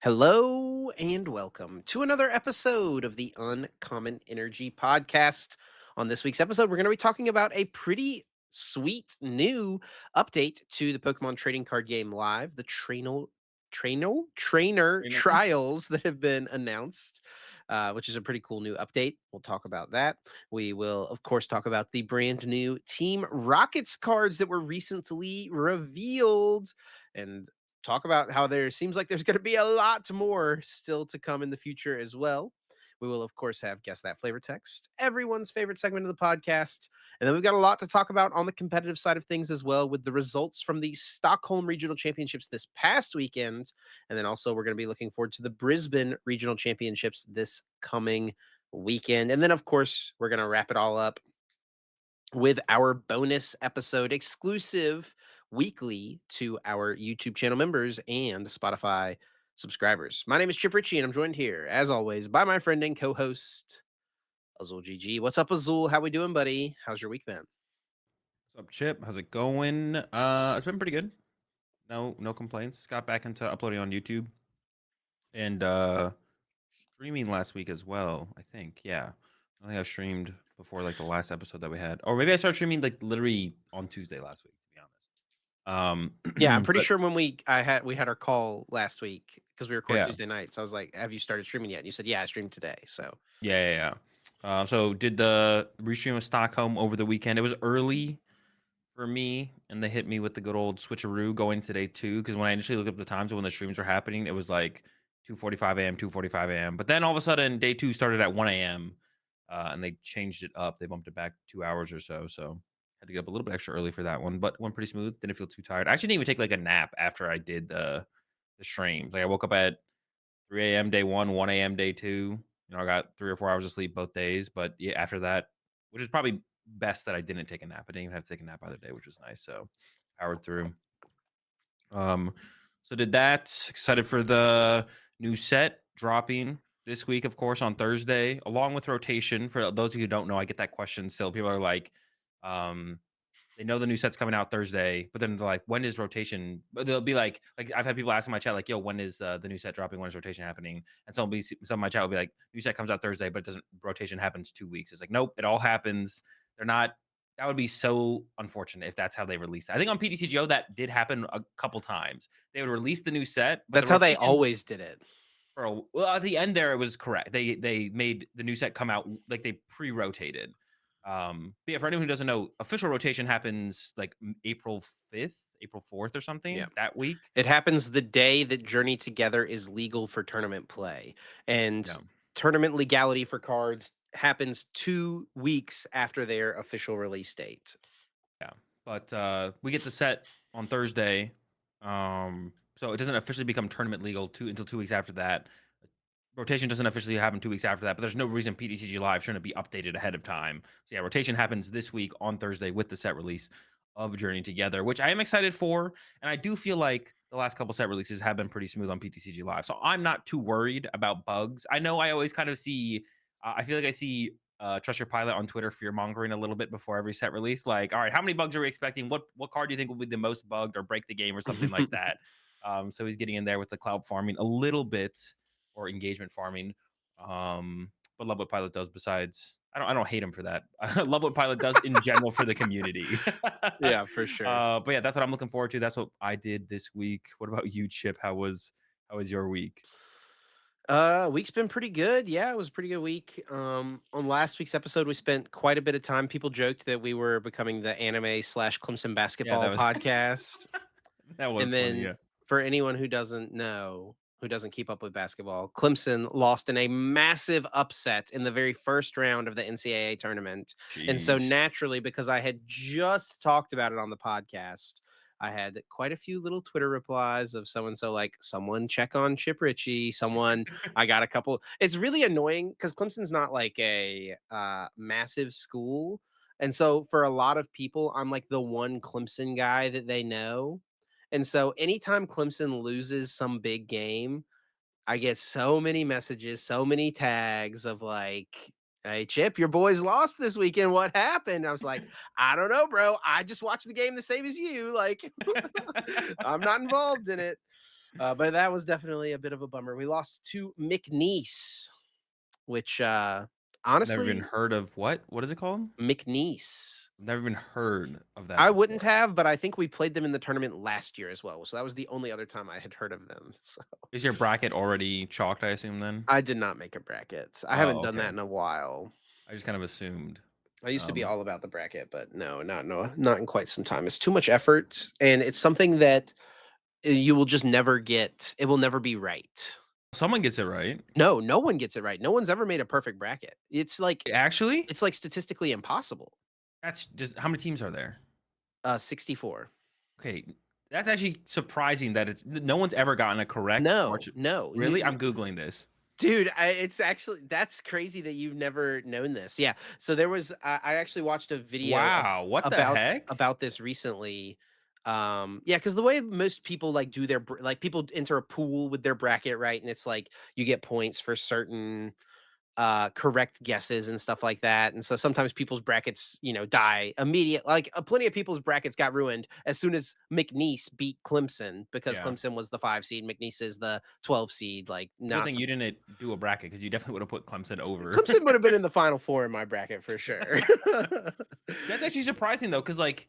Hello and welcome to another episode of the Uncommon Energy Podcast. On this week's episode, we're going to be talking about a pretty sweet new update to the Pokemon trading card game live, the trainer You know, trials that have been announced, which is a pretty cool new update. We'll talk about that. We will, of course, talk about the brand new Team Rockets cards that were recently revealed. And talk about how there seems like there's going to be a lot more still to come in the future as well. We will, of course, have Guess That Flavor Text, everyone's favorite segment of the podcast. And then we've got a lot to talk about on the competitive side of things as well, with the results from the Stockholm Regional Championships this past weekend. And then also, we're going to be looking forward to the Brisbane Regional Championships this coming weekend. And then, of course, we're going to wrap it all up with our bonus episode exclusive weekly to our YouTube channel members and Spotify subscribers. My name is Chip Ritchie, and I'm joined here, as always, by my friend and co-host Azul GG. What's up, Azul? How we doing, buddy? How's your week been? what's up, Chip? How's it going? It's been pretty good. No complaints. Got back into uploading on YouTube and streaming last week as well. I think, yeah. I think I streamed before like the last episode that we had, or maybe I started streaming like literally on Tuesday last week. To be honest, Yeah, I'm pretty but sure when we had our call last week because we record yeah, Tuesday nights. I was like, "Have you started streaming yet?" And you said, "Yeah, I streamed today." So so did the restream of Stockholm over the weekend. It was early for me, and they hit me with the good old switcheroo going today too. Because when I initially looked up the times of when the streams were happening, it was like 2:45 a.m., 2:45 a.m. But then all of a sudden, day two started at 1 a.m. And they changed it up. They bumped it back 2 hours or so. So had to get up a little bit extra early for that one, but went pretty smooth. Didn't feel too tired. I actually didn't even take like a nap after I did the streams. Like I woke up at 3 a.m. day one, 1 a.m. day two. I got 3 or 4 hours of sleep both days. But yeah, after that, which is probably best that I didn't take a nap. I didn't even have to take a nap either day, which was nice. So powered through. Um, so did that. Excited for the new set dropping this week, of course, on Thursday, along with rotation. For those of you who don't know, I get that question still. People are like, um, they know the new set's coming out Thursday, but then they're like, "When is rotation?" But they'll be like I've had people ask in my chat, like, "Yo, when is the new set dropping? When is rotation happening?" And some of my chat will be like, "New set comes out Thursday, but it doesn't rotation happens 2 weeks." It's like, nope, it all happens. They're not. That would be so unfortunate if that's how they release it. I think on PTCGO that did happen a couple times. They would release the new set, but the that's how they rotation always did it. well, at the end there, it was correct. They made the new set come out like they pre-rotated. But yeah, for anyone who doesn't know, official rotation happens like April 5th, April 4th or Yeah. something that week. It happens the day that Journey Together is legal for tournament play. And Yeah, tournament legality for cards happens 2 weeks after their official release date. yeah. But we get the set on Thursday. So it doesn't officially become tournament legal until 2 weeks after that. Rotation doesn't officially happen 2 weeks after that, but there's no reason PTCG Live shouldn't be updated ahead of time. So yeah, rotation happens this week on Thursday with the set release of Journey Together, which I am excited for. And I do feel like the last couple set releases have been pretty smooth on PTCG Live. So I'm not too worried about bugs. I know I always kind of see, I feel like I see Trust Your Pilot on Twitter fear mongering a little bit before every set release. Like, all right, how many bugs are we expecting? What card do you think will be the most bugged or break the game or something like that? So he's getting in there with the cloud farming a little bit or engagement farming. But love what Pilot does. Besides, I don't hate him for that. I love what Pilot does in general for the community. Yeah, for sure. But yeah, that's what I'm looking forward to. That's what I did this week. What about you, Chip? How was your week? Week's been pretty good. Yeah, it was a pretty good week. On last week's episode, we spent quite a bit of time. People joked that we were becoming the anime slash Clemson Yeah, basketball that was podcast. that was And funny. then Yeah. for anyone who doesn't know, who doesn't keep up with basketball, Clemson lost in a massive upset in the very first round of the NCAA tournament. And so Jeez. naturally, because I had just talked about it on the podcast, I had quite a few little Twitter replies of so and so, like, someone check on Chip Ritchie. Someone, I got a couple. It's really annoying because Clemson's not like a massive school. And so for a lot of people, I'm like the one Clemson guy that they know. And so anytime Clemson loses some big game, I get so many messages, so many tags of like, "Hey Chip, your boys lost this weekend. What happened?" I was like, "I don't know, bro. I just watched the game the same as you. Like, I'm not involved in it." But that was definitely a bit of a bummer. We lost to McNeese, which Never even honestly, heard of what? What is it called? McNeese. Never even heard of that I wouldn't before. have, but I think we played them in the tournament last year as well. So that was the only other time I had heard of them. So Is your bracket already chalked, I assume then? I did not make a bracket. I haven't Oh, done that okay. in a while. I just kind of assumed. I used to be Um, all about the bracket, but not in quite some time. It's too much effort, and it's something that you will just never get. It will never be right. Someone gets it right. No, no one gets it right. No one's ever made a perfect bracket. Actually? It's like statistically impossible. That's just how many teams are there? 64. Okay, that's actually surprising that no one's ever gotten a correct March. No, no. Really? I'm googling this. Dude, it's actually that's crazy that you've never known this. Yeah. So there was I actually watched a video Wow, what the about heck? this recently. Yeah, because the way most people like do their like people enter a pool with their bracket, right? And it's like you get points for certain correct guesses and stuff like that. And so sometimes people's brackets, die immediate. Like plenty of people's brackets got ruined as soon as McNeese beat Clemson because Yeah. Clemson was the 5 seed, McNeese is the 12 seed. Like Good not thing you didn't do a bracket because you definitely would have put Clemson over. Clemson would have been in the Final Four in my bracket for sure. That's actually surprising though, because like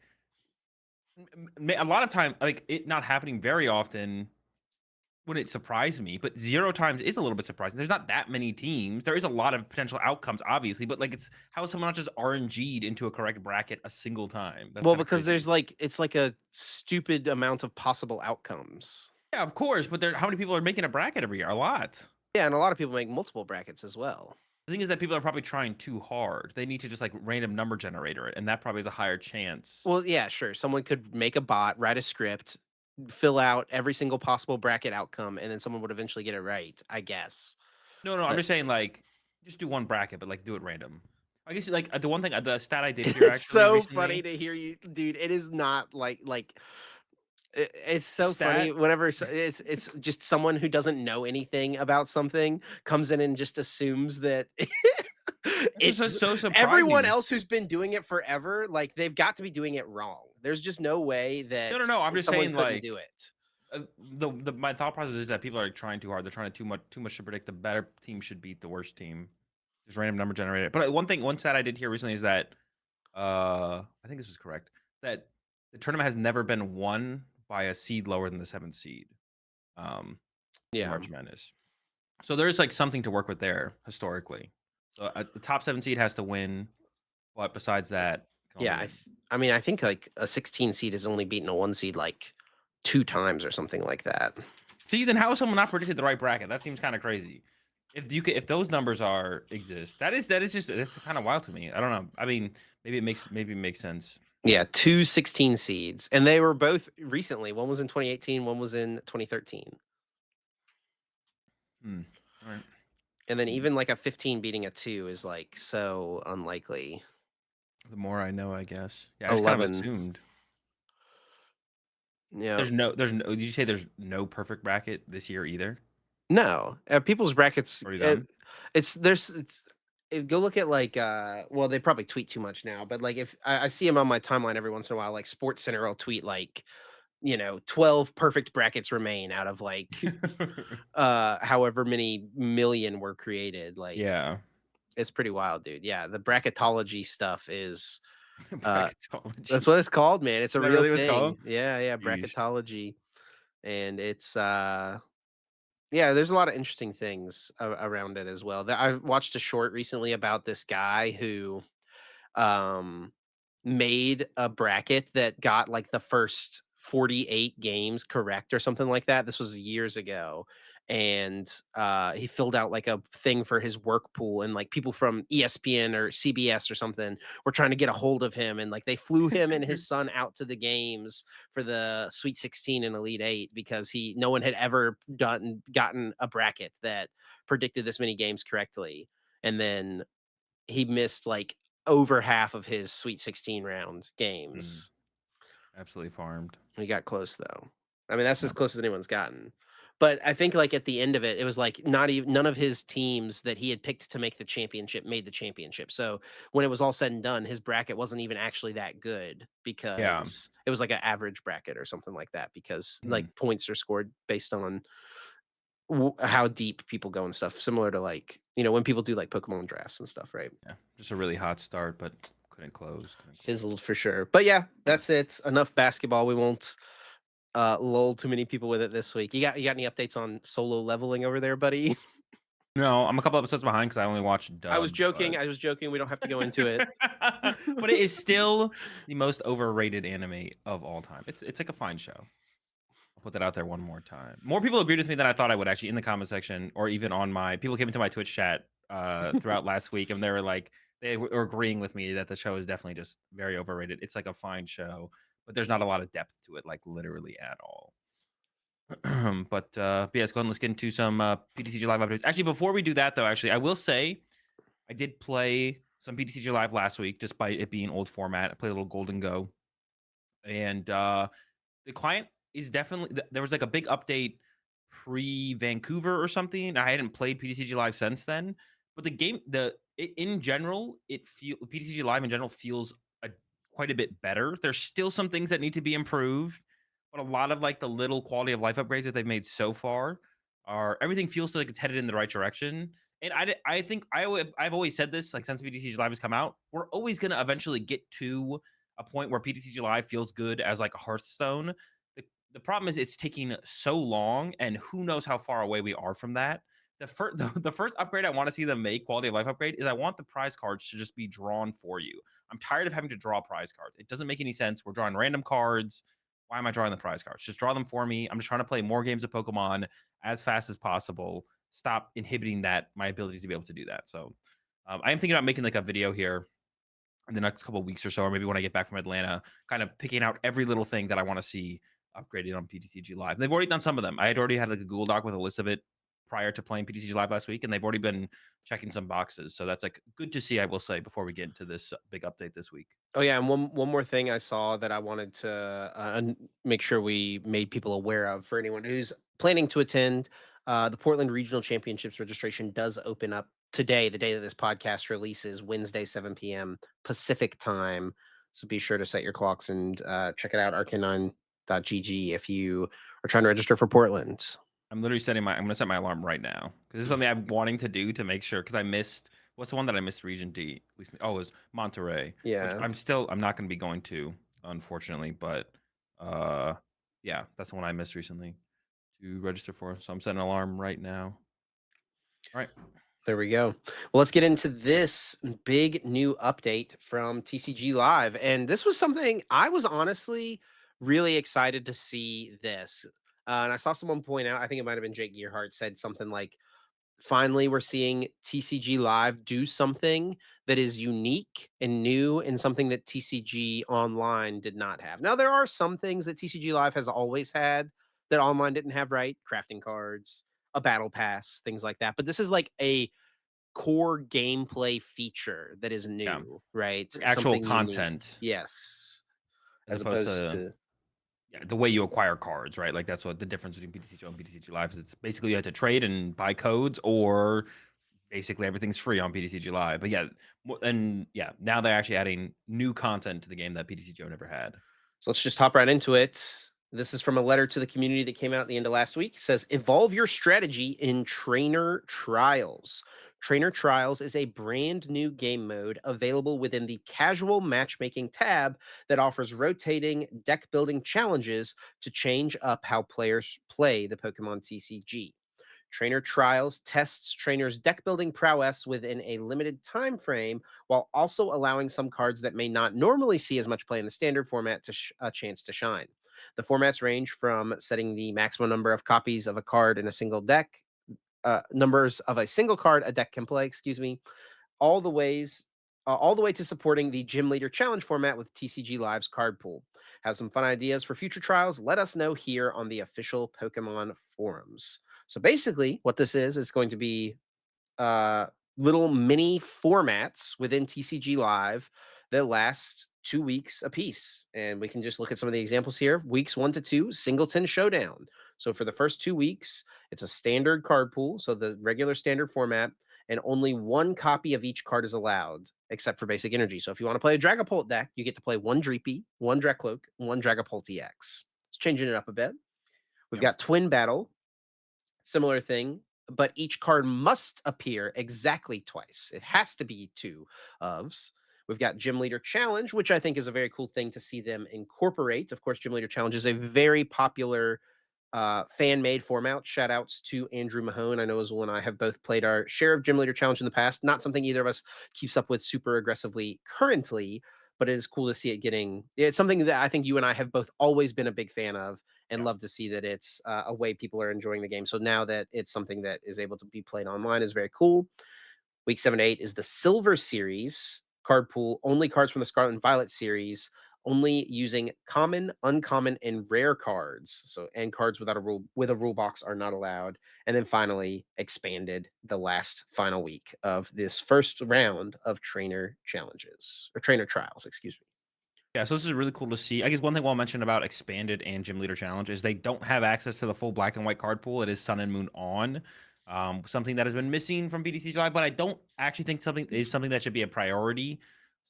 a lot of time, like it not happening very often wouldn't surprise me, but 0 times is a little bit surprising. There's not that many teams. There is a lot of potential outcomes, obviously, but like it's how is someone not just RNG'd into a correct bracket a single time? That's Well, kind of because crazy. there's like it's like a stupid amount of possible outcomes. Yeah, of course, but how many people are making a bracket every year? A lot. Yeah, and a lot of people make multiple brackets as well. The thing is that people are probably trying too hard. They need to just like random number generator it, and that probably has a higher chance. Well, yeah, sure. Someone could make a bot, write a script, fill out every single possible bracket outcome, and then someone would eventually get it right, I guess. No, no, I'm But just saying like just do one bracket, but like do it random. I guess like the one thing, the stat I did hear it's actually so funny recently, to hear you, dude. It is not like it's the so funny stat. whenever it's just someone who doesn't know anything about something comes in and just assumes that That's just it's so everyone surprising. else who's been doing it forever, like they've got to be doing it wrong. There's just no way No, that no, no. I'm just someone saying couldn't like do it. the my thought process is that people are trying too hard. They're trying to too much to predict. The better team should beat the worst team. Just random number generator. But one stat I did hear recently is that I think this is correct that the tournament has never been won by a seed lower than the seventh seed. Um, in Yeah. March Madness. So there's like something to work with there historically. So the top 7 seed has to win, but besides that, can only Yeah, win. I mean, I think like a 16 seed has only beaten a 1 seed like 2 times or something like that. See, then how is someone not predicted the right bracket? That seems kind of crazy. If those numbers are exist, that is just that's kind of wild to me. I don't know. I mean, maybe it makes sense. Yeah, 2 16 seeds, and they were both recently. One was in 2018, one was in 2013. Hmm. All right. And then even like a 15 beating a 2 is like so unlikely. The more I know, I guess. Yeah, I just kind of 11. assumed. Yeah. There's no. Did you say there's no perfect bracket this year either? No, people's brackets, Already done? it's there's go look at like well they probably tweet too much now, but like if I see them on my timeline every once in a while, like Sports Center will tweet like 12 perfect brackets remain out of like however many million were created. Like Yeah. it's pretty wild, dude. Yeah, the bracketology stuff is uh that's Bracketology. what it's called, man. It's a Is that real really what it's thing. called? Yeah, yeah, Sheesh. bracketology. And it's yeah, there's a lot of interesting things around it as well. I watched a short recently about this guy who um, made a bracket that got like the first 48 games correct or something like that. This was years ago. And he filled out like a thing for his work pool, and like people from ESPN or CBS or something were trying to get a hold of him. And like they flew him and his son out to the games for the Sweet 16 and Elite Eight because no one had ever gotten a bracket that predicted this many games correctly. And then he missed like over half of his Sweet 16 round Mm, games. absolutely farmed. He got close though. I mean, that's as Yep. close as anyone's gotten. But I think, like, at the end of it, it was, like, not even none of his teams that he had picked to make the championship made the championship. So, when it was all said and done, his bracket wasn't even actually that good Yeah. because it was, like, an average bracket or something like that because, Mhm. like, points are scored based on how deep people go and stuff, similar to, like, when people do, like, Pokemon drafts and stuff, right? Yeah. Just a really hot start, but couldn't close. Couldn't close. Fizzled for sure. But yeah, that's it. Enough basketball. We won't lull too many people with it this week. You got any updates on solo leveling over there, buddy? No, I'm a couple episodes behind because I only watched I was dubbed, joking. but I was joking. We don't have to go into it. but it is still the most overrated anime of all time. It's like a fine show. I'll put that out there one more time. More people agreed with me than I thought I would actually in the comment section or even on my people came into my Twitch chat throughout last week and they were like were agreeing with me that the show is definitely just very overrated. It's like a fine show, but there's not a lot of depth to it, like literally at all. But yeah, let's go ahead and let's get into some PTCG live updates. Actually, before we do that though, actually, I will say I did play some PTCG live last week, despite it being old format. I played a little Golden Go, and the client is definitely there was like a big update pre Vancouver or something. I hadn't played PTCG Live since then, but the game in general, it feel PTCG Live in general feels a, quite a bit better. There's still some things that need to be improved, but a lot of like the little quality of life upgrades that they've made so far are everything feels like it's headed in the right direction. And I think I've always said this like since PTCG Live has come out, we're always gonna eventually get to a point where PTCG Live feels good as like a Hearthstone. The problem is it's taking so long, and who knows how far away we are from that. The first upgrade I want to see them make, quality of life upgrade, is I want the prize cards to just be drawn for you. I'm tired of having to draw prize cards. It doesn't make any sense. We're drawing random cards. Why am I drawing the prize cards? Just draw them for me. I'm just trying to play more games of Pokemon as fast as possible. Stop inhibiting that my ability to be able to do that. So I am thinking about making like a video here in the next couple of weeks or so, or maybe when I get back from Atlanta, kind of picking out every little thing that I want to see upgraded on PTCG Live. They've already done some of them. I had already had like a Google Doc with a list of it prior to playing PTCG Live last week, and they've already been checking some boxes. So that's like good to see, I will say, before we get into this big update this week. Oh yeah, and one more thing I saw that I wanted to make sure we made people aware of for anyone who's planning to attend. The Portland Regional Championships registration does open up today, the day that this podcast releases, Wednesday, 7 p.m. Pacific time. So be sure to set your clocks and check it out, arcanine.gg, if you are trying to register for Portland. I'm literally I'm gonna set my alarm right now because this is something I'm wanting to do to make sure because I missed what's the one that I missed Region D at least it was Monterey, which Yeah. I'm not gonna be going to, unfortunately, but uh yeah, that's the one I missed recently to register for. So I'm setting an alarm right now. All right. There we go. Well, let's get into this big new update from TCG Live. And this was something I was honestly really excited to see this. And I saw someone point out, I think it might have been Jake Gearhart, said something like, finally, we're seeing TCG Live do something that is unique and new and something that TCG Online did not have. Now, there are some things that TCG Live has always had that online didn't have, right? Crafting cards, a battle pass, things like that. But this is like a core gameplay feature that is Yeah. new, right? Like actual Something unique. content Yes. as As opposed opposed to to yeah, the way you acquire cards, right? Like that's what the difference between PTCG and PTCG Live is. It's basically you have to trade and buy codes or basically everything's free on PTCG Live. But yeah, and yeah, now they're actually adding new content to the game that PTCGO never had. So let's just hop right into it. This is from a letter to the community that came out at the end of last week. It says, evolve your strategy in Trainer Trials. Trainer Trials is a brand new game mode available within the casual matchmaking tab that offers rotating deck building challenges to change up how players play the Pokemon TCG. Trainer Trials tests trainers' deck building prowess within a limited time frame, while also allowing some cards that may not normally see as much play in the standard format to a chance to shine. The formats range from setting the maximum number of copies of a card in a single deck, numbers of a single card a deck can play, excuse me, all the ways all the way to supporting the Gym Leader Challenge format with TCG Live's card pool. Have some fun ideas for future trials? Let us know here on the official Pokemon forums. So basically, what this is going to be uh, little mini formats within TCG Live that last 2 weeks apiece. And we can just look at some of the examples here. Weeks 1 to 2, Singleton Showdown. So for the first 2 weeks, it's a standard card pool, so the regular standard format, and only one copy of each card is allowed, except for basic energy. So if you want to play a Dragapult deck, you get to play one Dreepy, one Drekloak, one Dragapult EX. It's changing it up a bit. We've Yep. got Twin Battle, similar thing, but each card must appear exactly twice. It has to be two ofs. We've got Gym Leader Challenge, which I think is a very cool thing to see them incorporate. Of course, Gym Leader Challenge is a very popular fan made format. Shout outs to Andrew Mahone. I know Azul and I have both played our share of Gym Leader Challenge in the past. Not something either of us keeps up with super aggressively currently, but it is cool to see it getting. It's something that I think you and I have both always been a big fan of, and Yeah. love to see that it's a way people are enjoying the game. So now that it's something that is able to be played online is very cool. Week 7 to 8 is the Silver Series card pool, only cards from the Scarlet and Violet series, only using common, uncommon, and rare cards. So, and cards without a rule with a rule box are not allowed. And then finally, expanded the last final week of this first round of trainer challenges or trainer trials, excuse me. Yeah, so this is really cool to see. I guess one thing I'll mention about Expanded and Gym Leader Challenge is they don't have access to the full black and white card pool. It is Sun and Moon on, something that has been missing from BTC July, but I don't actually think something that should be a priority.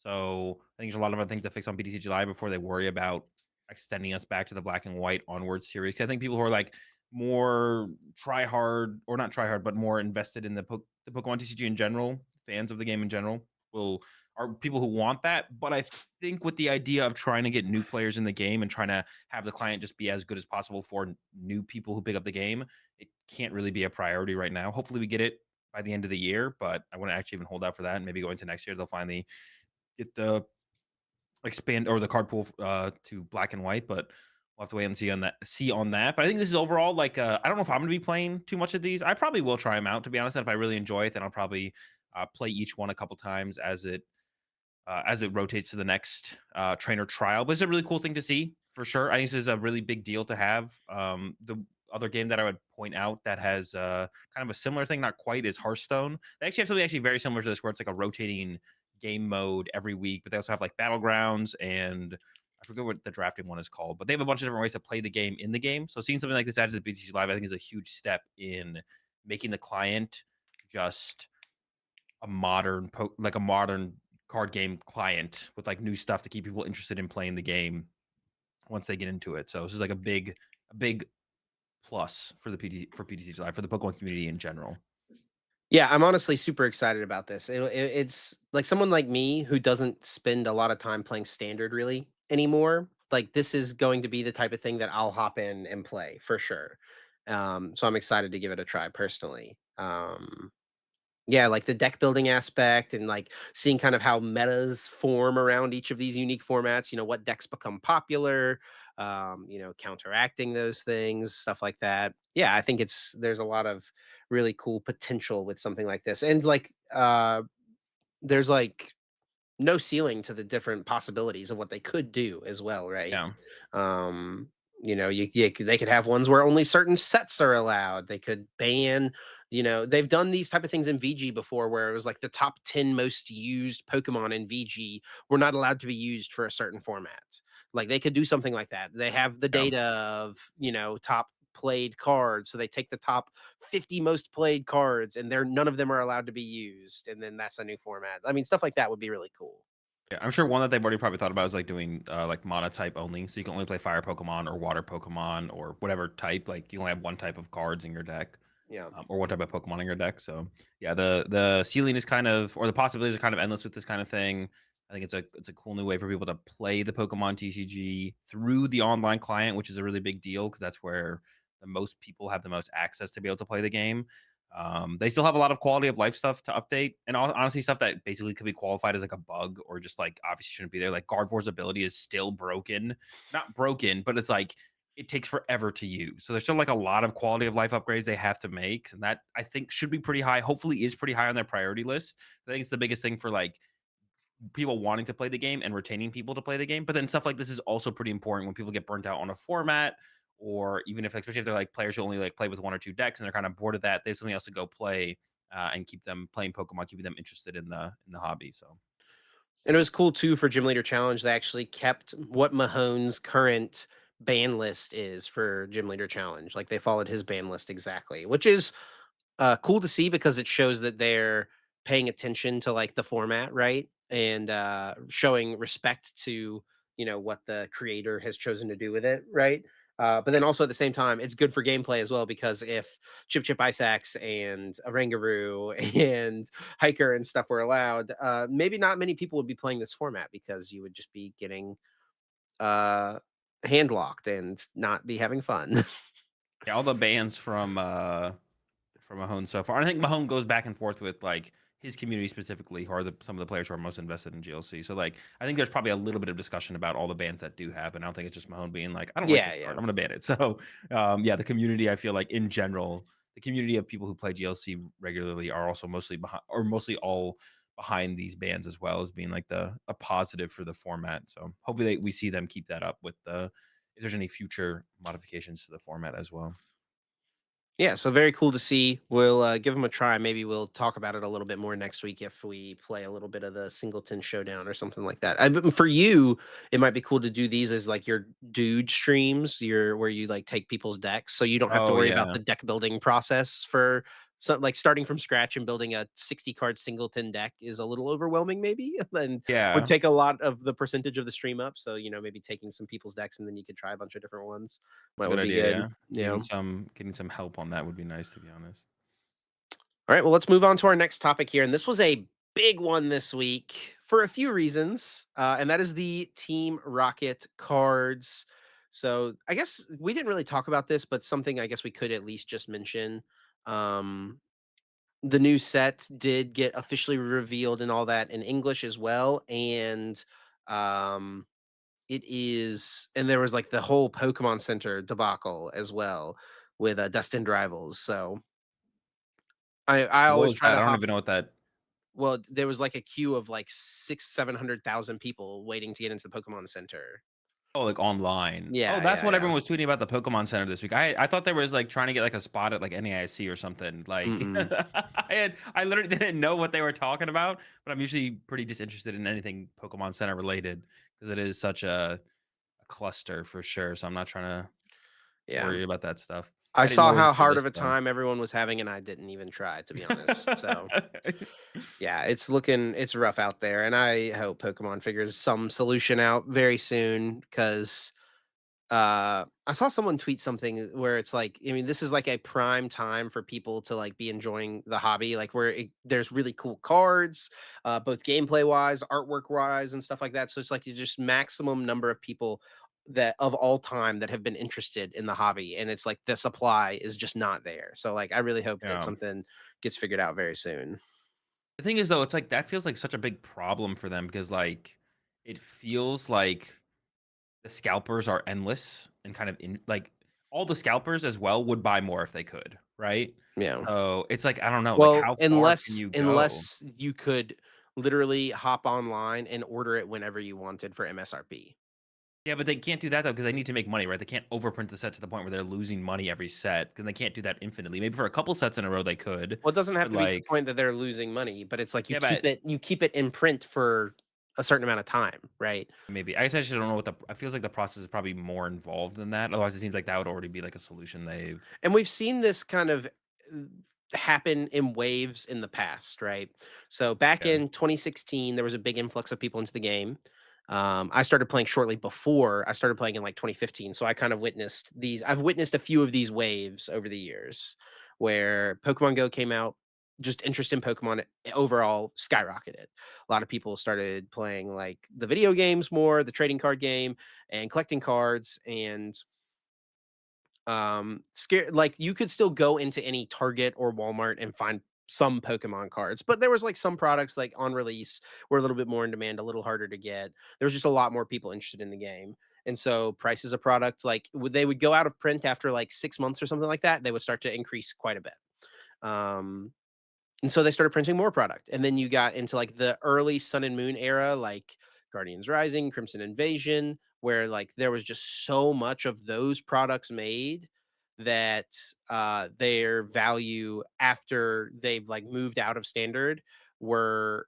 So I think there's a lot of other things to fix on BTC July before they worry about extending us back to the black and white onward series. 'Cause I think people who are like more try hard or not try hard, but more invested in the Pokemon TCG in general, fans of the game in general, will are people who want that. But I think with the idea of trying to get new players in the game and trying to have the client just be as good as possible for new people who pick up the game, it can't really be a priority right now. Hopefully, we get it by the end of the year, but I wouldn't actually even hold out for that. And maybe going to next year, they'll finally get the expand or the card pool to black and white. But we'll have to wait and see on that. But I think this is overall like I don't know if I'm going to be playing too much of these. I probably will try them out to be honest. And if I really enjoy it, then I'll probably play each one a couple times as it rotates to the next trainer trial. But it's a really cool thing to see for sure. I think this is a really big deal to have. The other game that I would point out that has kind of a similar thing, not quite, is Hearthstone. They actually have something actually very similar to this, where it's like a rotating game mode every week, but they also have like battlegrounds and I forget what the drafting one is called, but they have a bunch of different ways to play the game in the game. So seeing something like this added to the BTC Live, I think is a huge step in making the client just like a modern card game client with like new stuff to keep people interested in playing the game once they get into it. So this is like a big plus for the for PTC Live for the Pokemon community in general. Yeah, I'm honestly super excited about this. It's like someone like me who doesn't spend a lot of time playing standard really anymore. Like this is going to be the type of thing that I'll hop in and play for sure. So I'm excited to give it a try personally. Yeah, like the deck building aspect and like seeing kind of how metas form around each of these unique formats, what decks become popular, counteracting those things, stuff like that. Yeah, I think there's a lot of really cool potential with something like this. And like there's like no ceiling to the different possibilities of what they could do as well, right? Yeah. Um, they could have ones where only certain sets are allowed. They could ban, they've done these type of things in VG before where it was like the top 10 most used Pokemon in VG were not allowed to be used for a certain format. Like they could do something like that. They have the Yeah. data of, top played cards. So they take the top 50 most played cards and none of them are allowed to be used. And then that's a new format. I mean, stuff like that would be really cool. Yeah, I'm sure one that they've already probably thought about is like doing like mono type only, so you can only play fire Pokemon or water Pokemon or whatever type. Like you only have one type of cards in your deck, Yeah. or one type of Pokemon in your deck. So yeah, the ceiling is kind of, or the possibilities are kind of endless with this kind of thing. I think it's a cool new way for people to play the Pokemon TCG through the online client, which is a really big deal because that's where the most people have the most access to be able to play the game. They still have a lot of quality of life stuff to update, and honestly, stuff that basically could be qualified as like a bug or just like obviously shouldn't be there. Like Gardevoir's ability is still broken, not broken, but it's like it takes forever to use. So there's still like a lot of quality of life upgrades they have to make, and that I think should be pretty high. Hopefully, is pretty high on their priority list. I think it's the biggest thing for like people wanting to play the game and retaining people to play the game. But then stuff like this is also pretty important when people get burnt out on a format, or even if, especially if they're like players who only like play with one or two decks and they're kind of bored of that, they have something else to go play and keep them playing Pokemon, keeping them interested in the hobby. So And it was cool too for Gym Leader Challenge. They actually kept what Mahone's current ban list is for Gym Leader Challenge. Like they followed his ban list exactly, which is cool to see because it shows that they're paying attention to like the format, right? And showing respect to, what the creator has chosen to do with it, right? But then also at the same time, it's good for gameplay as well because if Chip Chip Ice Axe and a Rangaroo and Hiker and stuff were allowed, maybe not many people would be playing this format because you would just be getting uh hand locked and not be having fun. Yeah, all the bans from Mahone so far. And I think Mahone goes back and forth with like his community specifically, who are some of the players who are most invested in GLC. So like I think there's probably a little bit of discussion about all the bans that do happen. I don't think it's just Mahone being like, I don't like Yeah, this card, yeah. I'm gonna ban it. So yeah, the community, I feel like in general, the community of people who play GLC regularly are also mostly behind or mostly all behind these bans as well as being like a positive for the format. So hopefully we see them keep that up with the if there's any future modifications to the format as well. Yeah, so very cool to see. We'll give them a try. Maybe we'll talk about it a little bit more next week if we play a little bit of the Singleton Showdown or something like that. But for you, it might be cool to do these as like your dude streams, your where you like take people's decks, so you don't have to Oh worry about yeah. the deck building process for some like starting from scratch and building a 60 card Singleton deck is a little overwhelming, maybe, and would Yeah. take a lot of the percentage of the stream up. So maybe taking some people's decks and then you could try a bunch of different ones. That's a That good would be idea, good. yeah. Yeah. Getting some help on that would be nice, to be honest. All right, well, let's move on to our next topic here. And this was a big one this week for a few reasons, and that is the Team Rocket cards. So I guess we didn't really talk about this, but something I guess we could at least just mention. Um, the new set did get officially revealed and all that in English as well. And um, and there was like the whole Pokemon Center debacle as well with Destined Rivals. So I What always was try that? to I don't hop. even know what that Well, there was like a queue of like 700,000 people waiting to get into the Pokemon Center. oh, like, online. Oh, Yeah, that's yeah, what yeah. everyone was tweeting about the Pokemon Center this week. I thought they was, like, trying to get, like, a spot at, like, NAIC or something, like, Mm-mm. I literally didn't know what they were talking about, but I'm usually pretty disinterested in anything Pokemon Center related because it is such a cluster for sure, so I'm not trying to Yeah. worry about that stuff. I Adding saw more how to hard this, of a though. time everyone was having, and I didn't even try, to be honest. So, yeah, it's rough out there, and I hope Pokemon figures some solution out very soon because I saw someone tweet something where it's like, I mean, this is like a prime time for people to like be enjoying the hobby, like where there's really cool cards, both gameplay wise, artwork wise, and stuff like that. So it's like you just maximum number of people that of all time that have been interested in the hobby, and it's like the supply is just not there. So like, I really hope that Yeah. something gets figured out very soon. The thing is, though, it's like that feels like such a big problem for them because, like, it feels like the scalpers are endless and kind of in like all the scalpers as well would buy more if they could, right? Yeah. So it's like I don't know, like Well, how far can unless you go? unless you could literally hop online and order it whenever you wanted for MSRP. Yeah, but they can't do that though because they need to make money, right? They can't overprint the set to the point where they're losing money every set because they can't do that infinitely. Maybe for a couple sets in a row they could, Well, it doesn't have but to be to the like point that they're losing money, but it's like yeah, but you keep it in print for a certain amount of time, right? maybe I guess I just don't know what the. I feels like the process is probably more involved than that. Otherwise, it seems like that would already be like a solution they've. And we've seen this kind of happen in waves in the past, right? So back Yeah. in 2016, there was a big influx of people into the game. I started playing shortly before I started playing in like 2015. So I kind of witnessed these. I've witnessed a few of these waves over the years where Pokemon Go came out. Just interest in Pokemon overall skyrocketed. A lot of people started playing like the video games more, the trading card game, and collecting cards. And scare like you could still go into any Target or Walmart and find some Pokemon cards, but there was like some products like on release were a little bit more in demand, a little harder to get. There was just a lot more people interested in the game. And so prices of product like they would go out of print after like 6 months or something like that. They would start to increase quite a bit. Um, and so they started printing more product. And then you got into like the early Sun and Moon era, like Guardians Rising, Crimson Invasion, where like there was just so much of those products made that their value after they've like moved out of standard were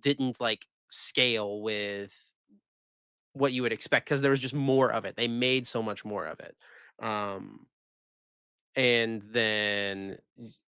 didn't like scale with what you would expect because there was just more of it. They made so much more of it. Um, and then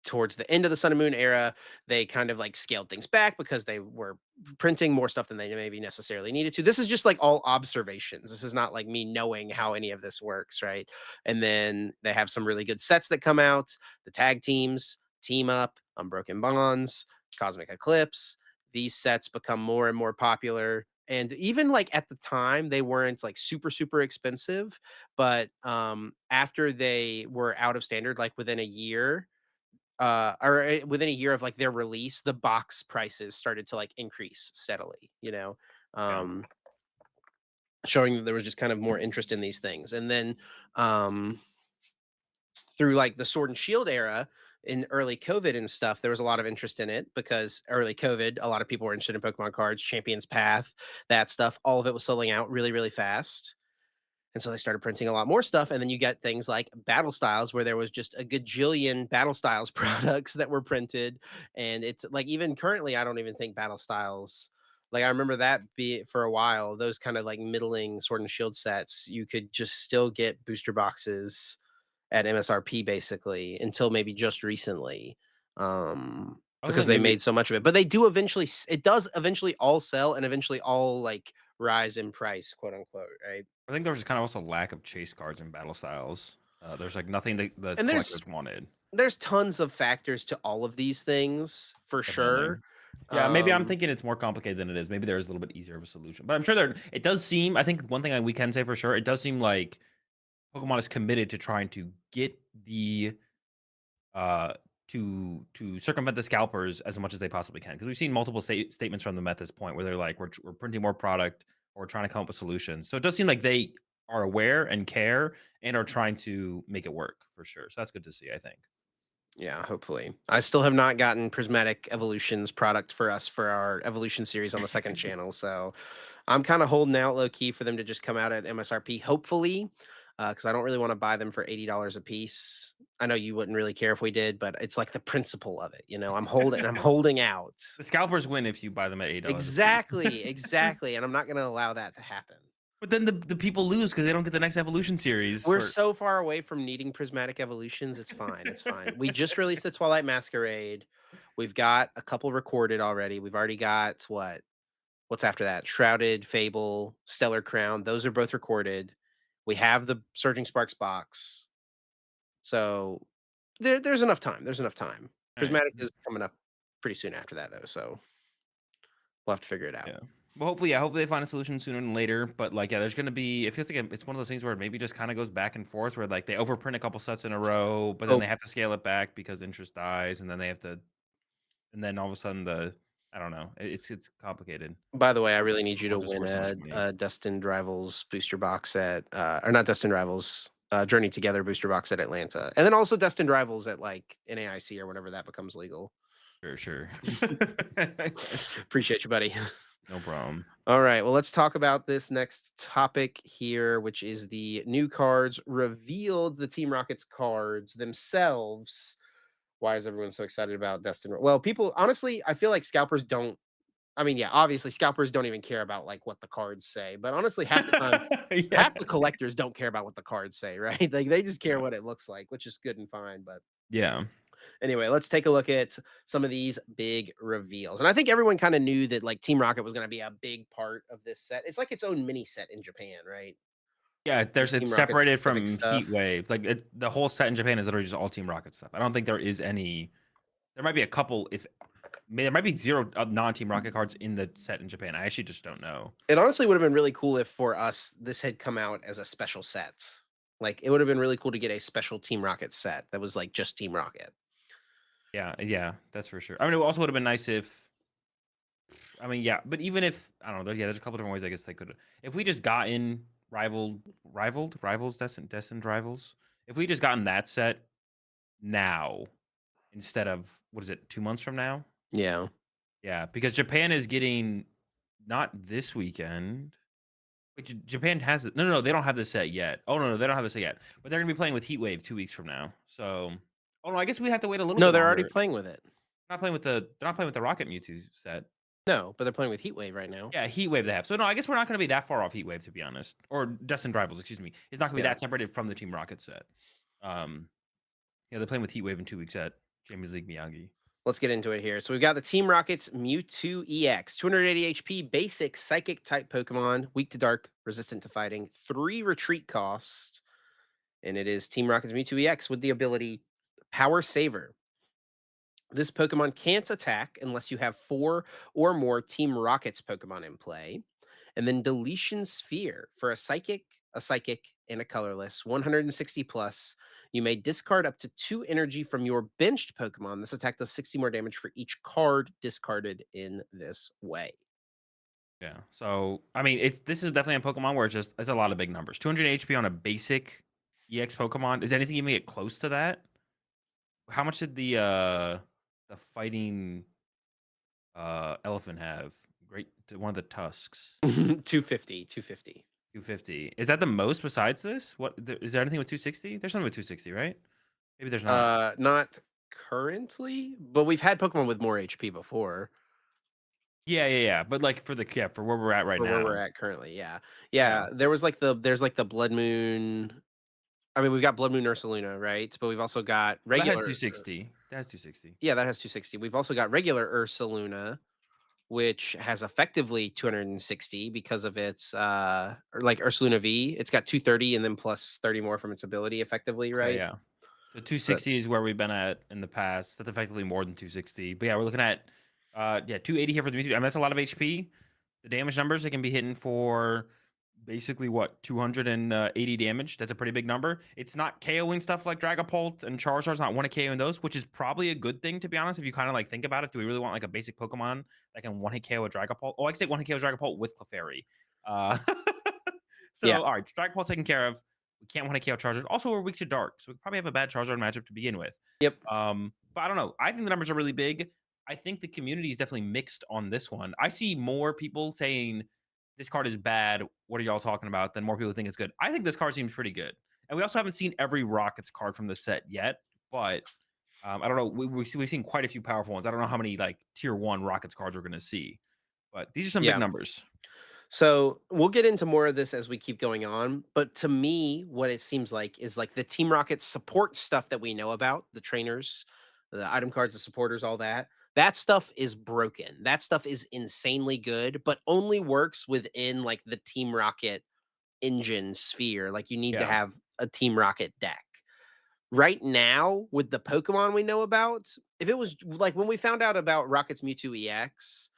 towards the end of the Sun and Moon era, they kind of like scaled things back because they were printing more stuff than they maybe necessarily needed to. This is just like all observations. This is not like me knowing how any of this works, right? And then they have some really good sets that come out. The tag teams, Team Up, Unbroken Bonds, Cosmic Eclipse. These sets become more and more popular. And even like at the time, they weren't like super, super expensive, but after they were out of standard, like within a year, within a year of like their release, the box prices started to like increase steadily, Yeah. um, showing that there was just kind of more interest in these things. And then um, through like the Sword and Shield era in early COVID and stuff, there was a lot of interest in it because early COVID, a lot of people were interested in Pokemon cards, Champion's Path, that stuff. All of it was selling out really, really fast. And so they started printing a lot more stuff. And then you get things like Battle Styles, where there was just a gajillion Battle Styles products that were printed. And it's like, even currently, I don't even think Battle Styles, like, I remember that be for a while, those kind of like middling Sword and Shield sets, you could just still get booster boxes at MSRP basically until maybe just recently. I was Because like they maybe made so much of it. But they do eventually, it does eventually all sell and eventually all like rise in price, quote unquote, right? I think there was kind of also lack of chase cards in battle styles. There's like nothing that the And collectors wanted. there's tons of factors to all of these things for Definitely. sure. Yeah, maybe I'm Um, thinking it's more complicated than it is. Maybe there is a little bit easier of a solution, but I'm sure there. It does seem. I think one thing we can say for sure, it does seem like Pokemon is committed to trying to get the uh to circumvent the scalpers as much as they possibly can. Because we've seen multiple statements from them at this point where they're like, we're printing more product or we're trying to come up with solutions. So it does seem like they are aware and care and are trying to make it work for sure. So that's good to see. I think. yeah, hopefully. I still have not gotten Prismatic Evolutions product for us for our Evolution series on the second channel, so I'm kind of holding out low key for them to just come out at MSRP, hopefully, because I don't really want to buy them for $80 a piece. I know you wouldn't really care if we did, but it's like the principle of it, I'm holding out. The scalpers win if you buy them at $8 a piece. Exactly, exactly, and I'm not going to allow that to happen. But then the people lose because they don't get the next evolution series We're for so far away from needing prismatic evolutions, it's fine, it's fine. We just released the Twilight Masquerade. We've got a couple recorded already. We've already got what's after that? Shrouded, Fable, Stellar Crown. Those are both recorded. We have the Surging Sparks box. So there's enough time. There's enough time. Right. Prismatic is coming up pretty soon after that though, so we'll have to figure it out. Yeah. Well, hopefully, yeah, hopefully they find a solution sooner than later. But like, yeah, there's gonna be. It feels like it's one of those things where it maybe just kind of goes back and forth, where like they overprint a couple sets in a row, but then Oh, they have to scale it back because interest dies, and then they have to, and then all of a sudden I don't know, it's complicated. by the way, I really need you to Everyone's just win worth so much money. a Destined Rivals booster box at, or not Destined Rivals, Journey Together booster box at Atlanta, and then also Destined Rivals at like NAIC or whenever that becomes legal. Sure, sure. Appreciate you, buddy. No problem. All right, well, let's talk about this next topic here, which is the new cards revealed, the Team Rockets cards themselves. Why is everyone so excited about Destin? Well, people honestly, I feel like scalpers don't. I mean, yeah, obviously scalpers don't even care about like what the cards say, but honestly, half the time, Yeah. half the collectors don't care about what the cards say, right? Like they just care Yeah. what it looks like, which is good and fine. But Yeah. anyway, let's take a look at some of these big reveals. And I think everyone kind of knew that like Team Rocket was going to be a big part of this set. It's like its own mini set in Japan, right? Yeah, Some there's it's Team Rocket separated specific from stuff. Heat Wave. Like the whole set in Japan is literally just all Team Rocket stuff. I don't think there is any. There might be a couple. If there might be zero non-Team Rocket cards in the set in Japan. I actually just don't know. It honestly would have been really cool if for us this had come out as a special set. Like it would have been really cool to get a special Team Rocket set that was like just Team Rocket. Yeah, yeah, that's for sure. I mean, it also would have been nice if. I mean, yeah, but even if I don't know, yeah, there's a couple different ways I guess they could. If we just got in rivals, destined rivals. If we just gotten that set now instead of what is it, 2 months from now? Yeah. Yeah, because Japan is getting not this weekend. Wait, Japan has it. No, no, no, they don't have this set yet. Oh no, no, they don't have this set yet. But they're gonna be playing with Heat Wave 2 weeks from now. So, oh no, I guess we have to wait a little No, bit they're already longer. playing with it. They're not playing with the Rocket Mewtwo set. No, but they're playing with Heatwave right now. Yeah, Heat Wave they have. So no, I guess we're not gonna be that far off Heat Wave, to be honest. Or Destined Rivals, excuse me. It's not gonna be Yeah. that separated from the Team Rocket set. Um, yeah, they're playing with Heat Wave in 2 weeks at Champions League Miyagi. Let's get into it here. So we've got the Team Rockets Mewtwo EX, 280 HP, basic psychic type Pokemon, weak to dark, resistant to fighting, 3 retreat cost, and it is Team Rockets Mewtwo EX with the ability Power Saver. This Pokemon can't attack unless you have 4 or more Team Rockets Pokemon in play. And then Deletion Sphere for a psychic, and a colorless, 160 plus. You may discard up to 2 energy from your benched Pokemon. This attack does 60 more damage for each card discarded in this way. Yeah. So I mean, this is definitely a Pokemon where it's a lot of big numbers. 200 HP on a basic EX Pokemon. Is anything even get close to that? How much did the fighting elephant have? Great, one of the tusks. 250, 250. 250. Is that the most besides this? Is there anything with 260? There's something with 260, right? Maybe there's not. Not currently, but we've had Pokemon with more HP before. Yeah, yeah, yeah. But like for where we're at right For where we're now. at currently, yeah. Yeah. Yeah, there's like the Blood Moon. I mean, we've got Blood Moon Ursaluna, right? But we've also got Oh, that has regular 260. That has 260. yeah, that has 260. We've also got regular Ursaluna, which has effectively 260 because of its or like Ursaluna V. It's got 230 and then plus 30 more from its ability effectively, Okay, right? yeah. So So that's 260 is where we've been at in the past. That's effectively more than 260. But yeah, we're looking at yeah, 280 here for the Mewtwo. I mean, that's a lot of HP. The damage numbers they can be hitting for basically what 280 damage. That's a pretty big number. It's not KOing stuff like Dragapult and Charizard's not one of KOing those, which is probably a good thing to be honest. If you kind of like think about it, do we really want like a basic Pokemon that can one hit KO a Dragapult? Oh, I can say one hit KO Dragapult with Clefairy. Uh, yeah. so all right, Dragapult's taken care of. We can't want to KO Charizard. Also, we're weak to Dark, so we probably have a bad Charizard matchup to begin with. Yep. But I don't know. I think the numbers are really big. I think the community is definitely mixed on this one. I see more people saying this card is bad. What are y'all talking about? Than more people think it's good. I think this card seems pretty good. And we also haven't seen every Rockets card from the set yet. But I don't know. We've seen quite a few powerful ones. I don't know how many like tier one Rockets cards we're going to see. But these are some big Yeah. numbers. So we'll get into more of this as we keep going on. But to me, what it seems like is like the Team Rocket support stuff that we know about, the trainers, the item cards, the supporters, all that. That stuff is broken. That stuff is insanely good, but only works within like the Team Rocket engine sphere. Like you need to Yeah. have a Team Rocket deck. Right now, with the Pokemon we know about, if it was like when we found out about Rocket's Mewtwo EX,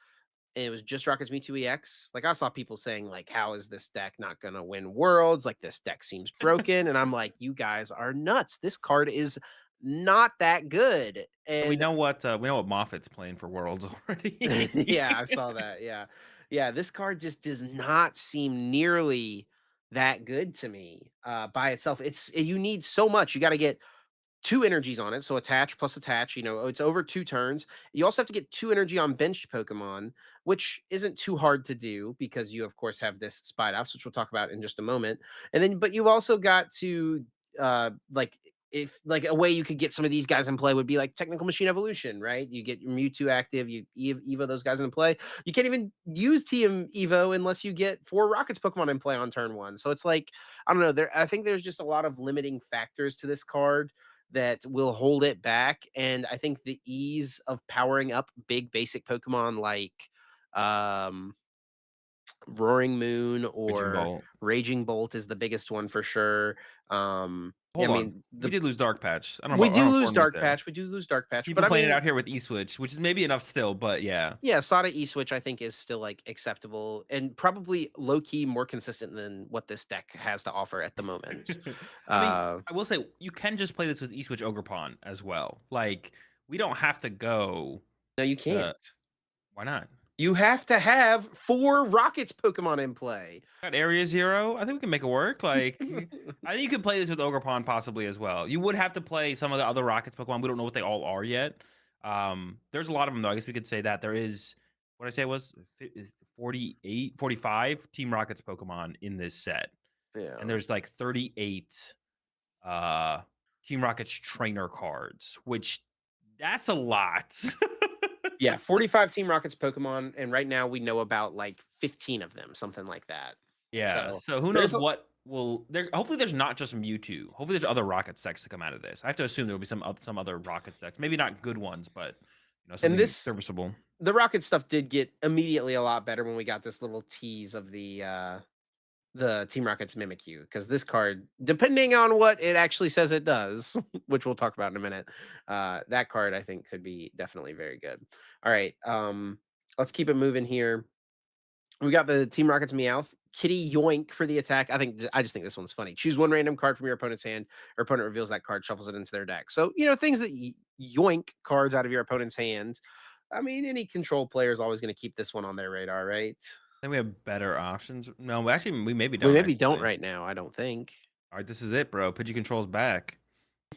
and it was just Rockets Me 2 EX. Like I saw people saying, like, how is this deck not gonna win worlds? Like this deck seems broken. And I'm like, you guys are nuts. This card is not that good. And And we know what Moffat's playing for Worlds already. yeah, I saw that. Yeah. Yeah. This card just does not seem nearly that good to me by itself. You need so much. You got to get 2 energies on it, so attach plus attach, it's over 2 turns. You also have to get 2 energy on benched Pokemon, which isn't too hard to do because you, of course, have this Spite Ops, which we'll talk about in just a moment. And then but you've also got to, like, if like, a way you could get some of these guys in play would be like Technical Machine Evolution, right? You get your Mewtwo active, you Evo those guys in play. You can't even use TM Evo unless you get 4 Rockets Pokemon in play on turn 1. So it's like, I don't know, I think there's just a lot of limiting factors to this card that will hold it back. And I think the ease of powering up big basic Pokemon like um, Roaring Moon Raging or Bolt. Raging Bolt is the biggest one for sure. I Hold on. mean, We did lose Dark Patch. we I don't do know if lose Form is Dark there. Patch. We do lose Dark Patch, but People I playing it mean, out here with E-Switch, which is maybe enough still, but yeah. yeah, Sada E-Switch I think is still like acceptable and probably low key more consistent than what this deck has to offer at the moment. I mean, Uh, I will say you can just play this with E-Switch Ogerpon as well. Like, we don't have to go no, you to can't. why not? You have to have 4 Rockets Pokemon in play. Got Area Zero. I think we can make it work. Like, I think you could play this with Ogerpon possibly as well. You would have to play some of the other Rockets Pokemon. We don't know what they all are yet. There's a lot of them though. I guess we could say that there is what I say was 48, 45 Team Rockets Pokemon in this set, and Yeah. there's like 38 uh Team Rockets trainer cards, which that's a lot. Yeah, 45 Team Rockets Pokemon, and right now we know about like 15 of them, something like that. Yeah, So so who there's knows a what will there hopefully there's not just Mewtwo. Hopefully there's other rocket stacks to come out of this. I have to assume there will be some other rocket stacks. Maybe not good ones, but and something this serviceable. the rocket stuff did get immediately a lot better when we got this little tease of the Team Rockets Mimikyu, because this card, depending on what it actually says it does, which we'll talk about in a minute, that card I think could be definitely very good. All right, let's keep it moving here. We got the Team Rockets Meowth, Kitty Yoink for the attack. I just think this one's funny. Choose one random card from your opponent's hand. Your opponent reveals that card, shuffles it into their deck. So things that yoink cards out of your opponent's hand. I mean, any control player is always going to keep this one on their radar, right? I think we have better options. No, actually, we maybe We don't maybe don't actually. right now. I don't think. All right, this is it, bro. Pidgey controls back.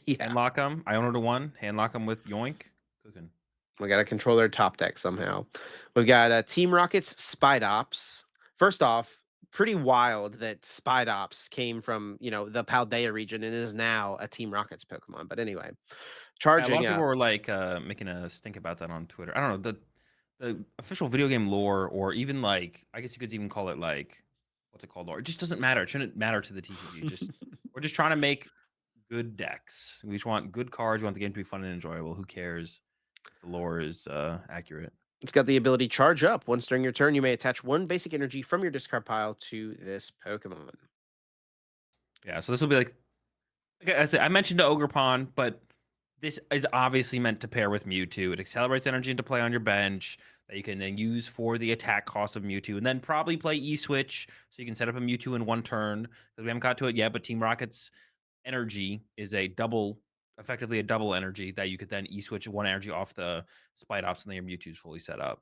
Yeah. Handlock them. I own to one. Handlock them with Yoink. Cooking. We got to control their top deck somehow. We've got Team Rockets Spidops. First off, pretty wild that Spidops came from, the Paldea region and is now a Team Rockets Pokemon. But anyway, Yeah, a lot charging of people up. were like making a stink about that on Twitter. I don't know the official video game lore, or even like I guess you could even call it like what's it called? Lore. It just doesn't matter. It shouldn't matter to the TCG. Just we're just trying to make good decks. We just want good cards. We want the game to be fun and enjoyable. Who cares if the lore is accurate? It's got the ability charge up. Once during your turn, you may attach one basic energy from your discard pile to this Pokemon. Yeah. So this will be like I said, I mentioned the Ogerpon, but this is obviously meant to pair with Mewtwo. It accelerates energy into play on your bench that you can then use for the attack cost of Mewtwo, and then probably play E-Switch so you can set up a Mewtwo in one turn. Because we haven't got to it yet, but Team Rocket's energy is effectively a double energy that you could then E-Switch one energy off the Spite Ops, and then your Mewtwo's fully set up.